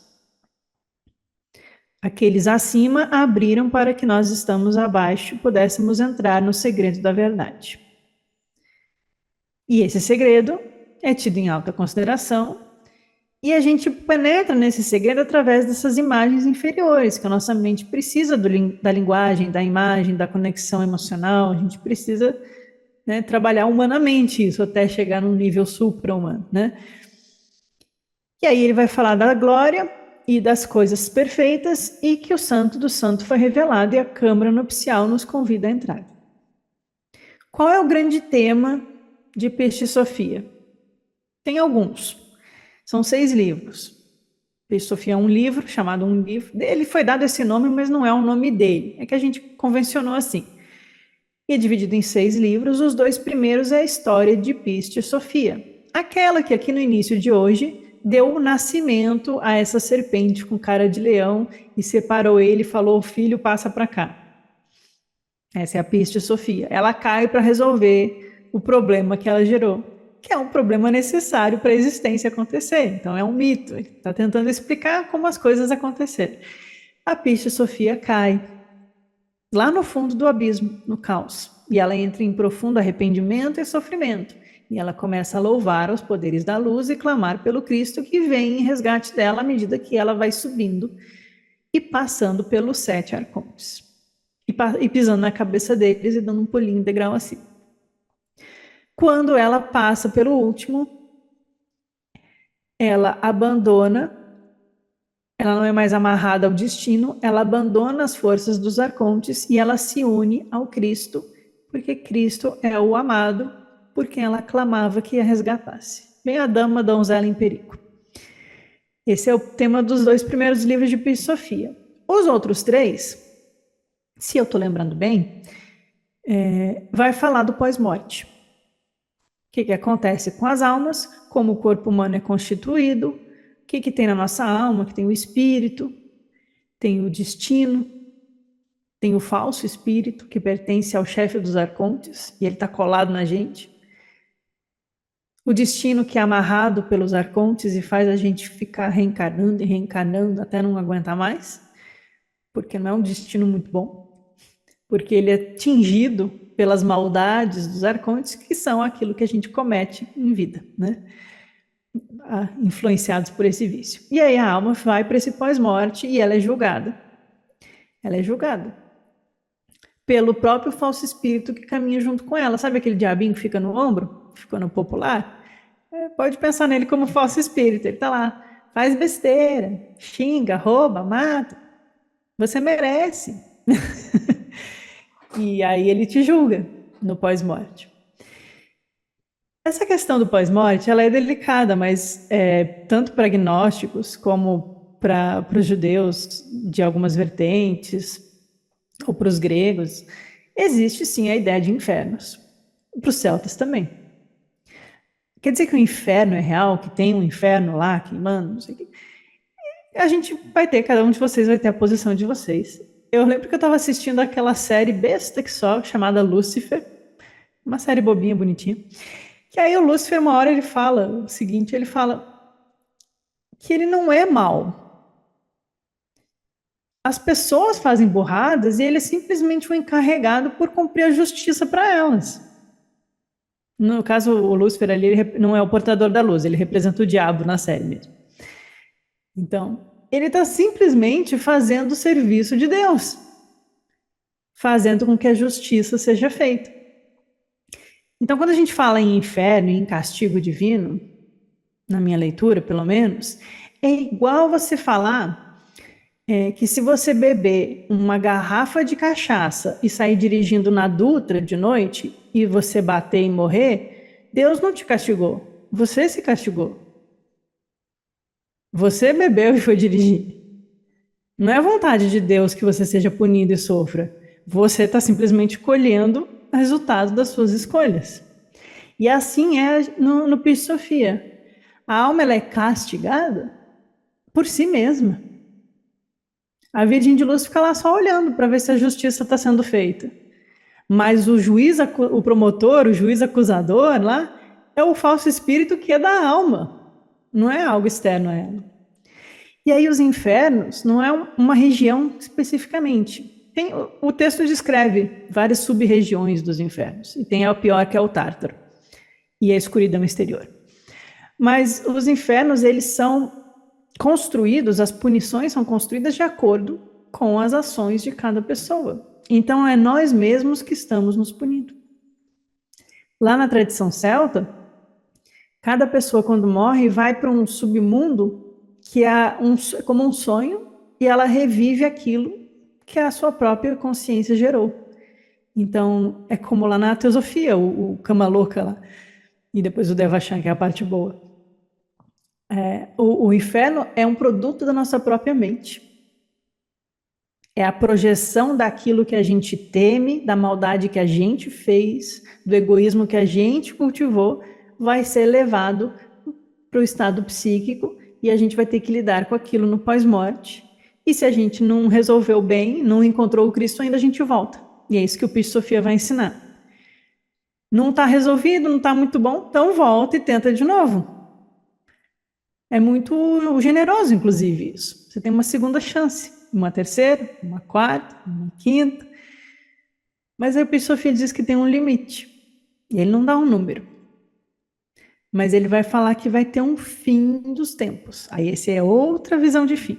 Aqueles acima abriram para que nós estamos abaixo pudéssemos entrar no segredo da verdade. E esse segredo é tido em alta consideração, e a gente penetra nesse segredo através dessas imagens inferiores, que a nossa mente precisa da linguagem, da imagem, da conexão emocional, a gente precisa, né, trabalhar humanamente isso, até chegar num nível supra-humano, né? E aí ele vai falar da glória e das coisas perfeitas, e que o Santo do Santo foi revelado, e a Câmara Nupcial nos convida a entrar. Qual é o grande tema de Pisto Sofia? Tem alguns. São 6 livros. Pisto Sofia é um livro, chamado Um Livro. Ele foi dado esse nome, mas não é o nome dele. É que a gente convencionou assim. E é dividido em 6 livros. Os 2 primeiros é a história de Pisto Sofia. Aquela que aqui no início de hoje deu nascimento a essa serpente com cara de leão e separou ele e falou, filho, passa para cá. Essa é a Pisto Sofia. Ela cai para resolver o problema que ela gerou, que é um problema necessário para a existência acontecer. Então é um mito, ele está tentando explicar como as coisas aconteceram. A Pisto Sofia cai lá no fundo do abismo, no caos, e ela entra em profundo arrependimento e sofrimento, e ela começa a louvar os poderes da luz e clamar pelo Cristo que vem em resgate dela à medida que ela vai subindo e passando pelos 7 arcontes. e pisando na cabeça deles e dando um pulinho degrau assim. Quando ela passa pelo último, ela abandona, ela não é mais amarrada ao destino, ela abandona as forças dos arcontes e ela se une ao Cristo, porque Cristo é o amado, por quem ela clamava que a resgatasse. Bem a dama donzela em perigo. Esse é o tema dos 2 primeiros livros de Pis Sofia. Os outros 3, se eu estou lembrando bem, vai falar do pós-morte. O que acontece com as almas, como o corpo humano é constituído, o que tem na nossa alma, que tem o espírito, tem o destino, tem o falso espírito, que pertence ao chefe dos arcontes, e ele está colado na gente. O destino que é amarrado pelos arcontes e faz a gente ficar reencarnando e reencarnando até não aguentar mais, porque não é um destino muito bom, porque ele é tingido pelas maldades dos arcontes, que são aquilo que a gente comete em vida, né? Influenciados por esse vício. E aí a alma vai para esse pós-morte e ela é julgada. Ela é julgada pelo próprio falso espírito que caminha junto com ela. Sabe aquele diabinho que fica no ombro? Ficou no popular? Pode pensar nele como falso espírito. Ele está lá, faz besteira, xinga, rouba, mata. Você merece. E aí ele te julga no pós-morte. Essa questão do pós-morte, ela é delicada, mas tanto para agnósticos como para os judeus de algumas vertentes, ou para os gregos, existe sim a ideia de infernos. Para os celtas também. Quer dizer que o inferno é real, que tem um inferno lá, queimando, não sei o quê. A gente vai ter, cada um de vocês vai ter a posição de vocês. Eu lembro que eu estava assistindo aquela série besta que só, chamada Lúcifer, uma série bobinha, bonitinha. Que aí o Lúcifer, uma hora ele fala o seguinte, ele fala que ele não é mau. As pessoas fazem burradas e ele é simplesmente um encarregado por cumprir a justiça para elas. No caso, o Lúcifer ali ele não é o portador da luz, ele representa o diabo na série mesmo. Então, ele está simplesmente fazendo o serviço de Deus, fazendo com que a justiça seja feita. Então, quando a gente fala em inferno e em castigo divino, na minha leitura, pelo menos, é igual você falar que se você beber uma garrafa de cachaça e sair dirigindo na Dutra de noite e você bater e morrer, Deus não te castigou, você se castigou. Você bebeu e foi dirigir. Não é vontade de Deus que você seja punido e sofra. Você está simplesmente colhendo o resultado das suas escolhas. E assim é no Pis Sofia. A alma ela é castigada por si mesma. A Virgem de Luz fica lá só olhando para ver se a justiça está sendo feita. Mas o juiz, o promotor, o juiz acusador lá, é o falso espírito que é da alma. Não é algo externo a ela. E aí os infernos não é uma região especificamente. O texto descreve várias sub-regiões dos infernos. E tem a pior, que é o Tártaro. E a escuridão exterior. Mas os infernos, eles são construídos, as punições são construídas de acordo com as ações de cada pessoa. Então, é nós mesmos que estamos nos punindo. Lá na tradição celta, cada pessoa, quando morre, vai para um submundo que é como um sonho e ela revive aquilo que a sua própria consciência gerou. Então, é como lá na teosofia, o Kama Louca lá, e depois o Devachan, que é a parte boa. O inferno é um produto da nossa própria mente. É a projeção daquilo que a gente teme, da maldade que a gente fez, do egoísmo que a gente cultivou, vai ser levado para o estado psíquico e a gente vai ter que lidar com aquilo no pós-morte. E se a gente não resolveu bem, não encontrou o Cristo ainda, a gente volta. E é isso que o Pis Sofia vai ensinar. Não está resolvido, não está muito bom, então volta e tenta de novo. É muito generoso, inclusive, isso. Você tem uma segunda chance, uma terceira, uma quarta, uma quinta. Mas aí o Pis Sofia diz que tem um limite. E ele não dá um número. Mas ele vai falar que vai ter um fim dos tempos. Aí essa é outra visão de fim.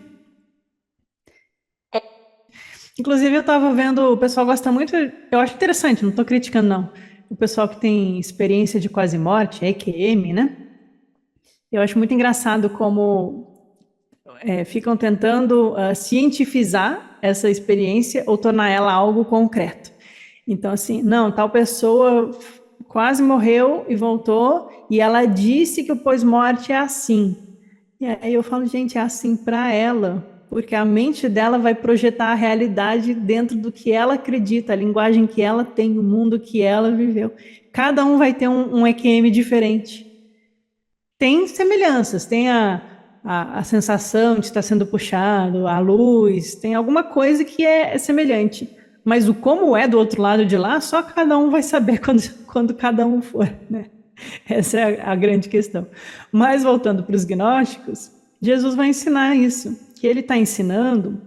Inclusive, eu estava vendo, o pessoal gosta muito, eu acho interessante, não estou criticando, não. O pessoal que tem experiência de quase morte, EQM, né? Eu acho muito engraçado como ficam tentando cientificar essa experiência ou tornar ela algo concreto. Então, assim, não, tal pessoa quase morreu e voltou, e ela disse que o pós-morte é assim. E aí eu falo, gente, é assim para ela, porque a mente dela vai projetar a realidade dentro do que ela acredita, a linguagem que ela tem, o mundo que ela viveu. Cada um vai ter um EQM diferente. Tem semelhanças, tem a sensação de estar sendo puxado, a luz, tem alguma coisa que é semelhante. Mas o como é do outro lado de lá, só cada um vai saber quando cada um for, né? Essa é a grande questão. Mas voltando para os gnósticos, Jesus vai ensinar isso, que ele está ensinando,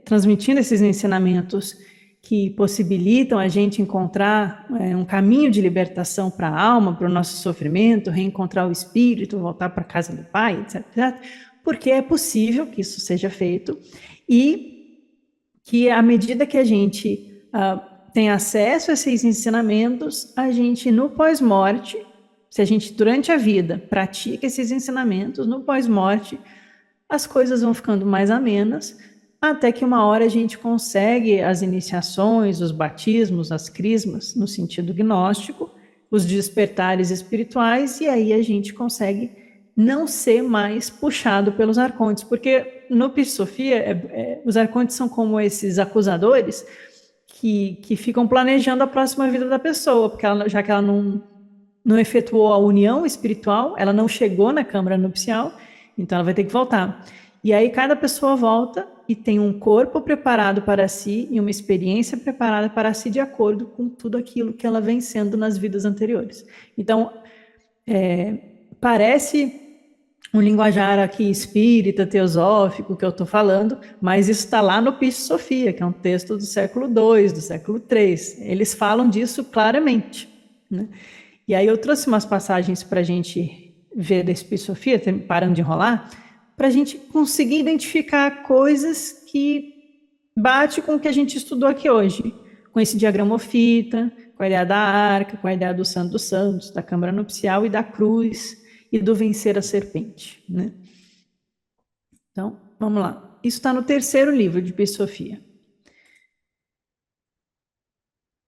transmitindo esses ensinamentos que possibilitam a gente encontrar um caminho de libertação para a alma, para o nosso sofrimento, reencontrar o espírito, voltar para a casa do Pai, etc, etc. Porque é possível que isso seja feito e que à medida que a gente tem acesso a esses ensinamentos, a gente no pós-morte, se a gente durante a vida pratica esses ensinamentos, no pós-morte as coisas vão ficando mais amenas, até que uma hora a gente consegue as iniciações, os batismos, as crismas, no sentido gnóstico, os despertares espirituais, e aí a gente consegue não ser mais puxado pelos arcontes, porque no Psofia, os arcontes são como esses acusadores que ficam planejando a próxima vida da pessoa, porque já que ela não efetuou a união espiritual, ela não chegou na câmara nupcial, então ela vai ter que voltar. E aí cada pessoa volta e tem um corpo preparado para si e uma experiência preparada para si de acordo com tudo aquilo que ela vem sendo nas vidas anteriores. Então, parece um linguajar aqui espírita, teosófico, que eu estou falando, mas isso está lá no Psofia, que é um texto do século II, do século III. Eles falam disso claramente, né? E aí eu trouxe umas passagens para a gente ver da Psofia, parando de enrolar, para a gente conseguir identificar coisas que bate com o que a gente estudou aqui hoje, com esse diagramofita, com a ideia da arca, com a ideia do Santo dos Santos, da câmara nupcial e da cruz, e do vencer a serpente, né? Então, vamos lá. Isso está no terceiro livro de Psofia.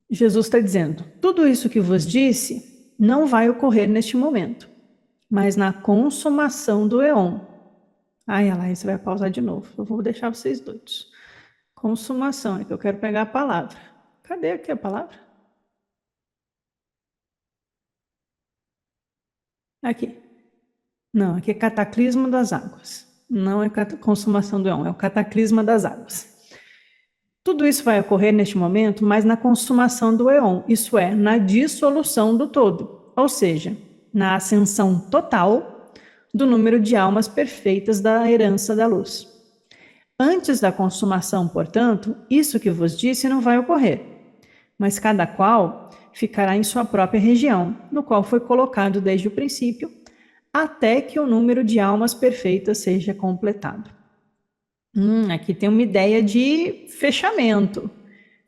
Jesus está dizendo, tudo isso que vos disse não vai ocorrer neste momento, mas na consumação do éon. Ai, lá, você vai pausar de novo. Eu vou deixar vocês doidos. Consumação, é que eu quero pegar a palavra. Cadê aqui a palavra? Aqui. Não, aqui é cataclisma das águas. Não é consumação do éon, é o cataclisma das águas. Tudo isso vai ocorrer neste momento, mas na consumação do éon, isso é, na dissolução do todo, ou seja, na ascensão total do número de almas perfeitas da herança da luz. Antes da consumação, portanto, isso que vos disse não vai ocorrer, mas cada qual ficará em sua própria região, no qual foi colocado desde o princípio, até que o número de almas perfeitas seja completado. Aqui tem uma ideia de fechamento,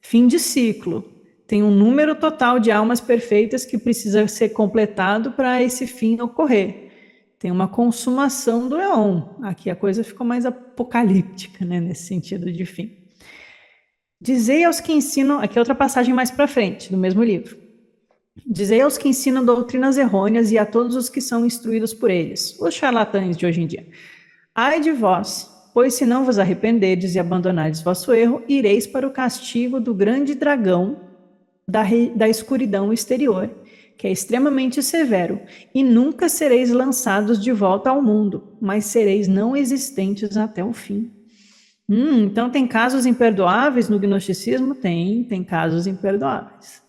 fim de ciclo. Tem um número total de almas perfeitas que precisa ser completado para esse fim ocorrer. Tem uma consumação do éon. Aqui a coisa ficou mais apocalíptica, né, nesse sentido de fim. Dizei aos que ensinam... Aqui é outra passagem mais para frente, do mesmo livro. Dizei aos que ensinam doutrinas errôneas e a todos os que são instruídos por eles, os charlatães de hoje em dia. Ai de vós, pois se não vos arrependerdes e abandonardes vosso erro, ireis para o castigo do grande dragão da escuridão exterior, que é extremamente severo, e nunca sereis lançados de volta ao mundo, mas sereis não existentes até o fim. Então tem casos imperdoáveis no gnosticismo? Tem casos imperdoáveis.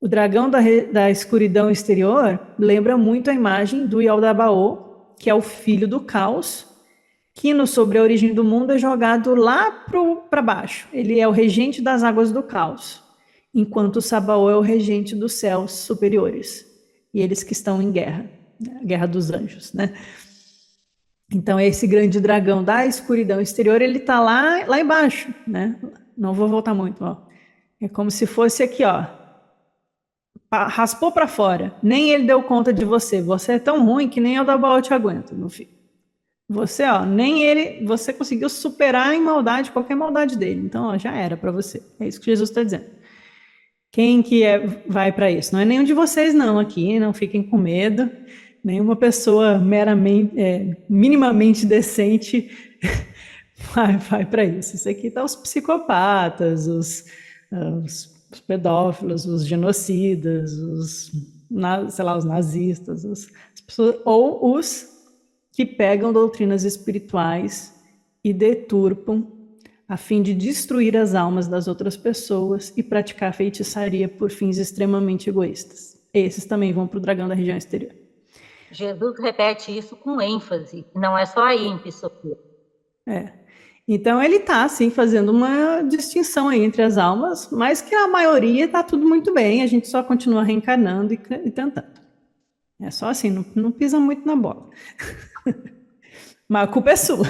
O dragão da escuridão exterior lembra muito a imagem do Yaldabaoth, que é o filho do caos, que no Sobre a Origem do Mundo é jogado lá para baixo. Ele é o regente das águas do caos, enquanto o Sabaoth é o regente dos céus superiores. E eles que estão em guerra, a guerra dos anjos, né? Então, esse grande dragão da escuridão exterior, ele está lá embaixo, né? Não vou voltar muito, ó. É como se fosse aqui, ó. Raspou para fora. Nem ele deu conta de você. Você é tão ruim que nem eu da Baal te aguento, meu filho. Você, ó, nem ele, você conseguiu superar em maldade qualquer maldade dele. Então, ó, já era para você. É isso que Jesus está dizendo. Quem que vai para isso? Não é nenhum de vocês não aqui, não fiquem com medo. Nenhuma pessoa minimamente decente vai para isso. Isso aqui tá os psicopatas, os pedófilos, os genocidas, sei lá, os nazistas, as pessoas, ou os que pegam doutrinas espirituais e deturpam a fim de destruir as almas das outras pessoas e praticar feitiçaria por fins extremamente egoístas. Esses também vão para o dragão da região exterior. Jesus repete isso com ênfase, não é só aí em Psofia. Então ele está, assim, fazendo uma distinção aí entre as almas, mas que a maioria está tudo muito bem, a gente só continua reencarnando e tentando. É só assim, não pisa muito na bola. Mas a culpa é sua,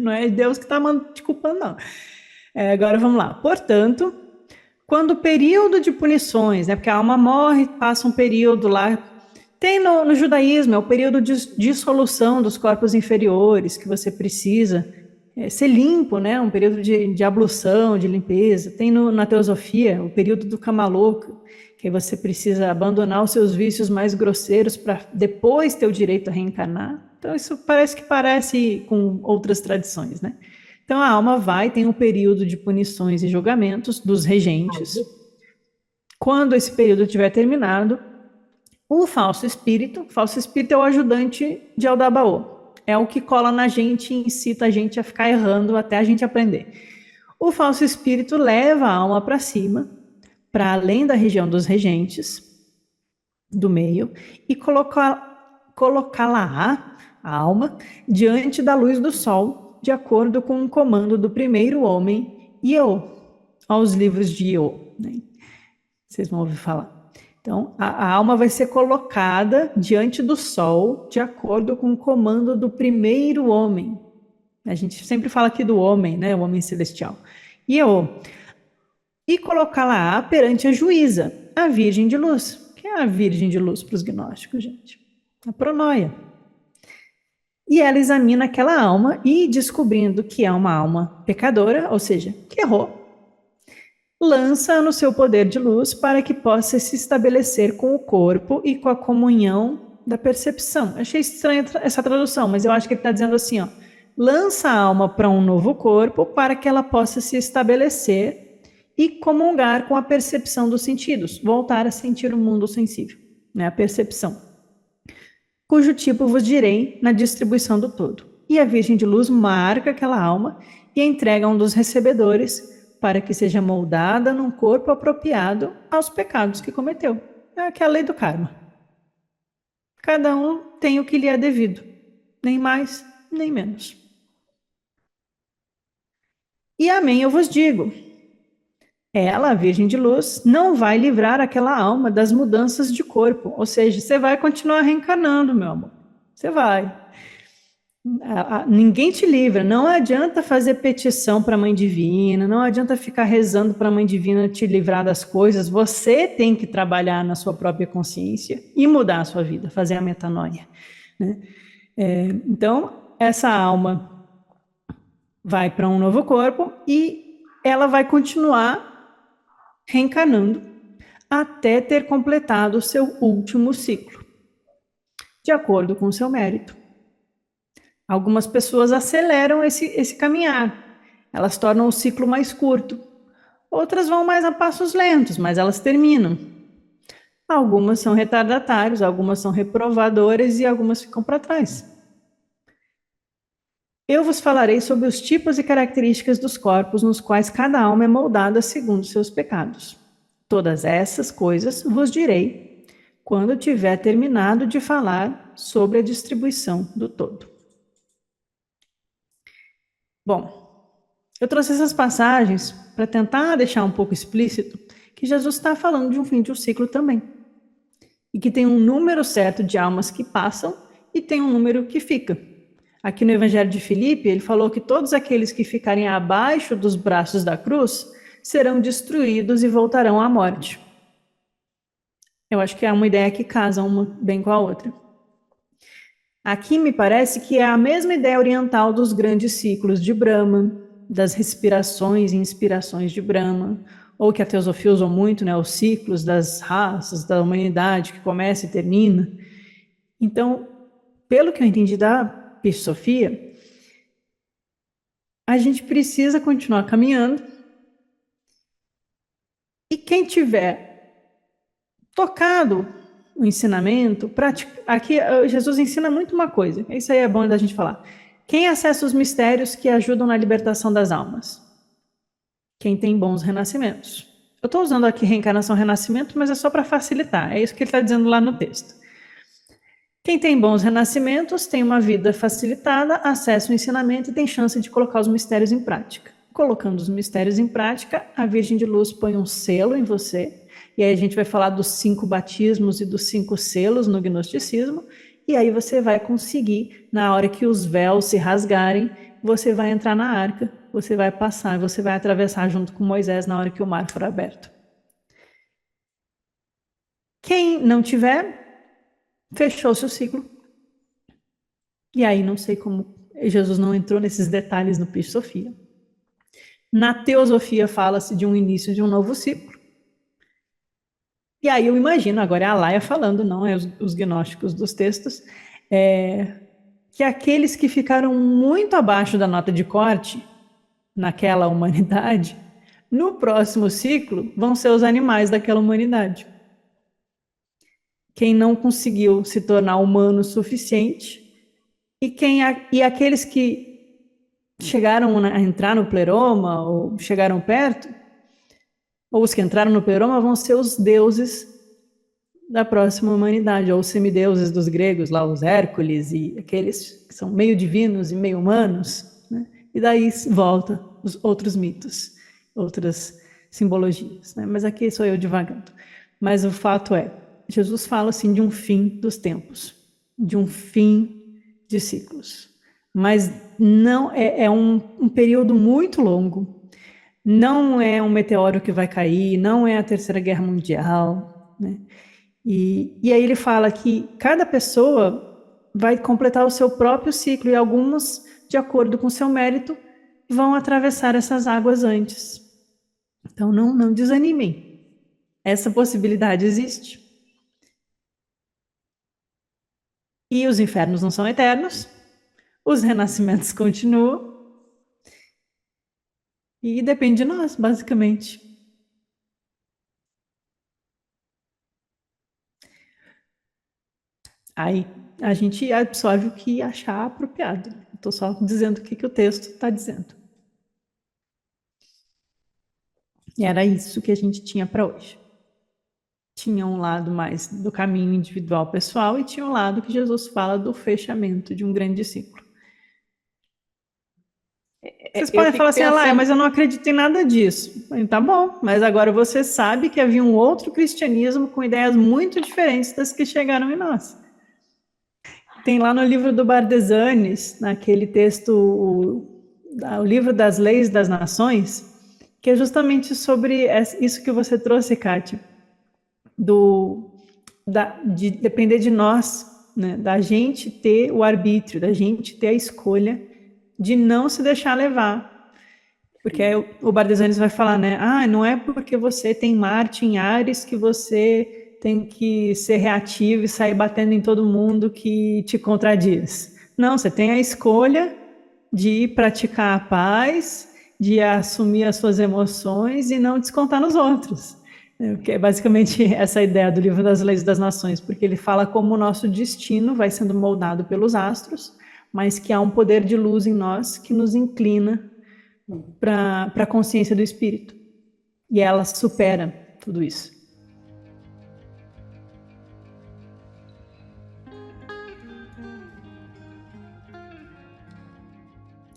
não é Deus que está te culpando, não. Agora vamos lá. Portanto, quando o período de punições, né, porque a alma morre, passa um período lá. Tem no judaísmo, é o período de dissolução dos corpos inferiores, que você precisa ser limpo, né? Um período de ablução, de limpeza. Tem na teosofia o período do Kamaloka, que você precisa abandonar os seus vícios mais grosseiros para depois ter o direito a reencarnar. Então isso parece com outras tradições, né? Então a alma tem um período de punições e julgamentos dos regentes. Quando esse período tiver terminado, o falso espírito é o ajudante de Aldabaoth. É o que cola na gente e incita a gente a ficar errando até a gente aprender. O falso espírito leva a alma para cima, para além da região dos regentes, do meio, e colocá-la, a alma, diante da luz do sol, de acordo com o comando do primeiro homem, Io, aos livros de Io. Né? Vocês vão ouvir falar. Então, a alma vai ser colocada diante do sol, de acordo com o comando do primeiro homem. A gente sempre fala aqui do homem, né? O homem celestial. E colocá-la perante a juíza, a Virgem de Luz. Que é a Virgem de Luz para os gnósticos, gente? A Pronoia. E ela examina aquela alma e, descobrindo que é uma alma pecadora, ou seja, que errou, lança no seu poder de luz para que possa se estabelecer com o corpo e com a comunhão da percepção. Achei estranha essa tradução, mas eu acho que ele está dizendo assim, ó, lança a alma para um novo corpo para que ela possa se estabelecer e comungar com a percepção dos sentidos, voltar a sentir o mundo sensível, né, a percepção, cujo tipo vos direi na distribuição do todo. E a Virgem de Luz marca aquela alma e entrega a um dos recebedores para que seja moldada num corpo apropriado aos pecados que cometeu. É aquela lei do karma. Cada um tem o que lhe é devido, nem mais, nem menos. E amém, eu vos digo, ela, a Virgem de Luz, não vai livrar aquela alma das mudanças de corpo, ou seja, você vai continuar reencarnando, meu amor, você vai. Ninguém te livra, não adianta fazer petição para a Mãe Divina, não adianta ficar rezando para a Mãe Divina te livrar das coisas, você tem que trabalhar na sua própria consciência e mudar a sua vida, fazer a metanoia. Né? Então, essa alma vai para um novo corpo e ela vai continuar reencarnando até ter completado o seu último ciclo, de acordo com o seu mérito. Algumas pessoas aceleram esse caminhar, elas tornam o ciclo mais curto. Outras vão mais a passos lentos, mas elas terminam. Algumas são retardatários, algumas são reprovadoras e algumas ficam para trás. Eu vos falarei sobre os tipos e características dos corpos nos quais cada alma é moldada segundo seus pecados. Todas essas coisas vos direi quando tiver terminado de falar sobre a distribuição do todo. Bom, eu trouxe essas passagens para tentar deixar um pouco explícito que Jesus está falando de um fim de um ciclo também. E que tem um número certo de almas que passam e tem um número que fica. aqui no Evangelho de Filipe, ele falou que todos aqueles que ficarem abaixo dos braços da cruz serão destruídos e voltarão à morte. Eu acho que é uma ideia que casa uma bem com a outra. Aqui me parece que é a mesma ideia oriental dos grandes ciclos de Brahma, das respirações e inspirações de Brahma, ou que a teosofia usou muito, né, os ciclos das raças, da humanidade, que começa e termina. Então, pelo que eu entendi da Pisosofia, a gente precisa continuar caminhando, e quem tiver tocado o ensinamento, aqui Jesus ensina muito uma coisa, isso aí é bom da gente falar. Quem acessa os mistérios que ajudam na libertação das almas? Quem tem bons renascimentos. Eu estou usando aqui reencarnação, renascimento, mas é só para facilitar, é isso que ele está dizendo lá no texto. Quem tem bons renascimentos tem uma vida facilitada, acessa o ensinamento e tem chance de colocar os mistérios em prática. Colocando os mistérios em prática, a Virgem de Luz põe um selo em você, e aí a gente vai falar dos 5 batismos e dos 5 selos no gnosticismo, e aí você vai conseguir, na hora que os véus se rasgarem, você vai entrar na arca, você vai passar, você vai atravessar junto com Moisés na hora que o mar for aberto. Quem não tiver, fechou seu ciclo. E aí não sei como Jesus não entrou nesses detalhes no Pisosofia. Na teosofia fala-se de um início de um novo ciclo. E aí eu imagino, agora é a Laia falando, não é os gnósticos dos textos, que aqueles que ficaram muito abaixo da nota de corte naquela humanidade, no próximo ciclo vão ser os animais daquela humanidade. Quem não conseguiu se tornar humano o suficiente e aqueles que chegaram a entrar no pleroma ou chegaram perto, ou os que entraram no pleroma vão ser os deuses da próxima humanidade, ou os semideuses dos gregos, lá os Hércules e aqueles que são meio divinos e meio humanos, né? E daí volta os outros mitos, outras simbologias, né? Mas aqui sou eu divagando. Mas o fato é, Jesus fala assim de um fim dos tempos, de um fim de ciclos. Mas não é um período muito longo, não é um meteoro que vai cair, não é a Terceira Guerra Mundial, né? E aí ele fala que cada pessoa vai completar o seu próprio ciclo e alguns, de acordo com o seu mérito, vão atravessar essas águas antes. Então não desanimem. Essa possibilidade existe. E os infernos não são eternos, os renascimentos continuam, e depende de nós, basicamente. Aí a gente absorve o que achar apropriado. Estou só dizendo o que o texto está dizendo. E era isso que a gente tinha para hoje. Tinha um lado mais do caminho individual pessoal e tinha um lado que Jesus fala do fechamento de um grande ciclo. Vocês podem falar assim, Laia, mas eu não acredito em nada disso. Tá bom, mas agora você sabe que havia um outro cristianismo com ideias muito diferentes das que chegaram em nós. Tem lá no livro do Bardesanes, naquele texto, o livro das leis das nações, que é justamente sobre isso que você trouxe, Kátia, de depender de nós, né, da gente ter o arbítrio, da gente ter a escolha de não se deixar levar. Porque aí o Bardesanes vai falar, né? Não é porque você tem Marte em Áries que você tem que ser reativo e sair batendo em todo mundo que te contradiz. Não, você tem a escolha de praticar a paz, de assumir as suas emoções e não descontar nos outros. Que é basicamente essa ideia do livro das leis das nações, porque ele fala como o nosso destino vai sendo moldado pelos astros, mas que há um poder de luz em nós que nos inclina para a consciência do espírito. E ela supera tudo isso.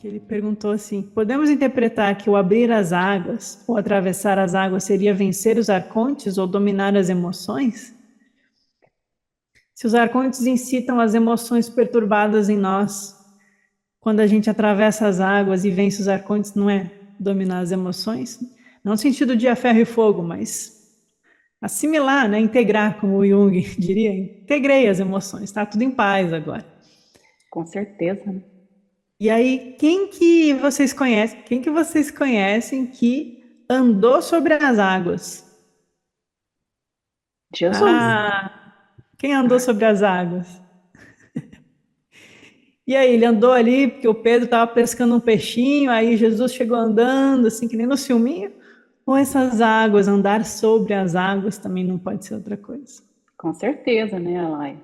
Ele perguntou assim, podemos interpretar que o abrir as águas ou atravessar as águas seria vencer os arcontes ou dominar as emoções? Se os arcontes incitam as emoções perturbadas em nós, quando a gente atravessa as águas e vence os arcontes, não é dominar as emoções? Não no sentido de a ferro e fogo, mas assimilar, né? Integrar, como o Jung diria, integrei as emoções, está tudo em paz agora. Com certeza, né? E aí, quem que vocês conhecem que andou sobre as águas? Jesus. Quem andou sobre as águas? E aí, ele andou ali porque o Pedro estava pescando um peixinho, aí Jesus chegou andando, assim, que nem no filminho. Ou essas águas, andar sobre as águas também não pode ser outra coisa. Com certeza, né, Alai?